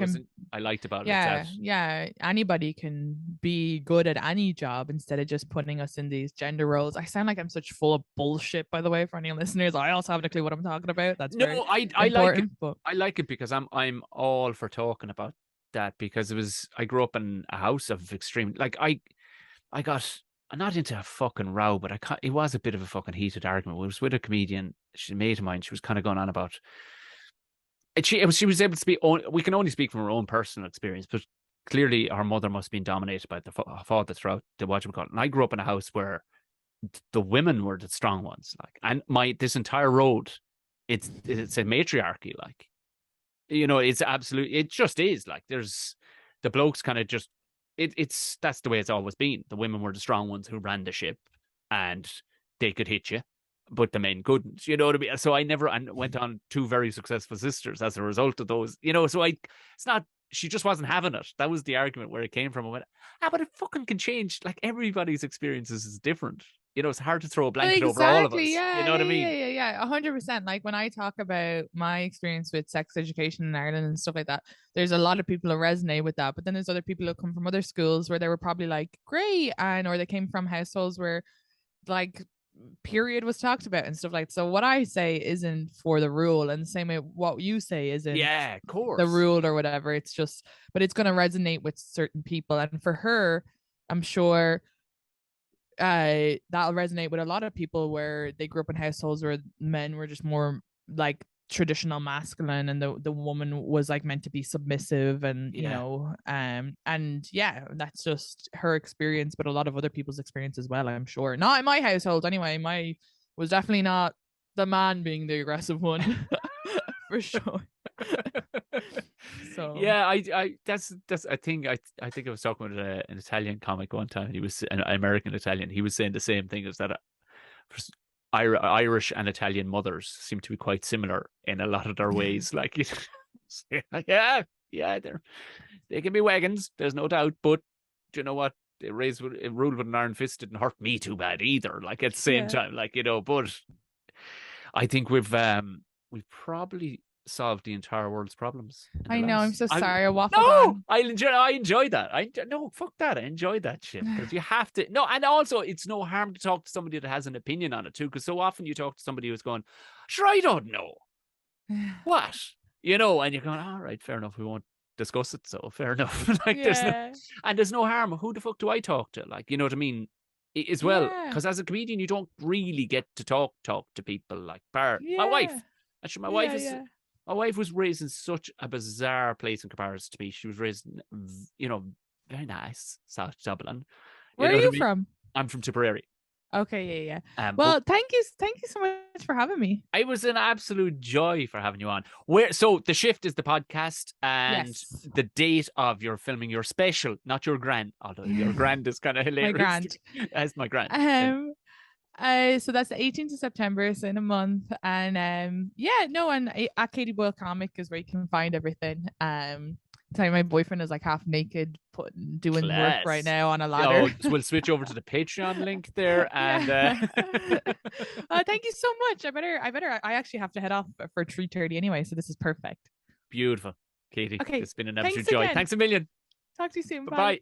I liked about it. Yeah. Anybody can be good at any job instead of just putting us in these gender roles. I sound like I'm such full of bullshit, by the way, for any listeners. I also haven't a clue what I'm talking about. That's I like it. But I like it because I'm all for talking about that, because I grew up in a house of extreme, like I got not into a fucking row, but it was a bit of a fucking heated argument. I was with a comedian, she's a mate of mine. She was kind of going on about. She was able to speak. We can only speak from her own personal experience, but clearly her mother must have been dominated by the father throughout the whatchamacallit. And I grew up in a house where the women were the strong ones. Like, and this entire road, it's a matriarchy. Like, it's absolutely, it just is. Like, there's the blokes kind of just that's the way it's always been. The women were the strong ones who ran the ship, and they could hit you, but the men couldn't, you know what I mean? So I went on 2 very successful sisters as a result of those, so it's not, she just wasn't having it. That was the argument where it came from. I went, but it fucking can change. Like, everybody's experiences is different. It's hard to throw a blanket over all of us. Yeah, you know what I mean? Yeah. 100%. Like, when I talk about my experience with sex education in Ireland and stuff like that, there's a lot of people who resonate with that. But then there's other people who come from other schools where they were probably like, great. Or they came from households where, like, period was talked about and stuff like that. So what I say isn't for the rule, and the same way what you say isn't of course the rule or whatever. It's just, but it's going to resonate with certain people. And for her, I'm sure that'll resonate with a lot of people where they grew up in households where men were just more like traditional masculine, and the woman was like meant to be submissive, and and that's just her experience, but a lot of other people's experience as well, I'm sure. Not in my household anyway. My was definitely not the man being the aggressive one. For sure. So yeah, I think I was talking with an Italian comic one time. He was an American Italian. He was saying the same thing, is that Irish and Italian mothers seem to be quite similar in a lot of their ways. Like, they can be wagons, there's no doubt, but do you know what? Ruled with an iron fist didn't hurt me too bad either. Like, at the same time, like, but I think we've probably solved the entire world's problems. I know. I'm so sorry. I waffled on. I enjoy that. No, fuck that. I enjoy that shit, because you have to. No, and also it's no harm to talk to somebody that has an opinion on it too, because so often you talk to somebody who's going, sure, I don't know what, and you're going, all right, fair enough. We won't discuss it, so fair enough. Like, there's no harm. Who the fuck do I talk to? Like, you know what I mean? As well, because as a comedian, you don't really get to talk to people like my wife. Actually, my wife was raised in such a bizarre place in comparison to me. She was raised in, very nice South Dublin. Where are you from? I'm from Tipperary. Okay, yeah. Well, thank you so much for having me. It was an absolute joy for having you on. So The Shift is the podcast, and the date of your filming your special, not your grand, although your grand is kind of hilarious. My grand. As my grand. So that's the 18th of September, so in a month. And and at Katie Boyle Comic is where you can find everything. Tell you, my boyfriend is like half naked doing work right now on a ladder. So we'll switch over to the Patreon link there, and thank you so much. I actually have to head off for 3:30 anyway, so this is perfect. Beautiful, Katie. Okay, It's been an absolute joy. Thanks a million. Talk to you soon. Bye.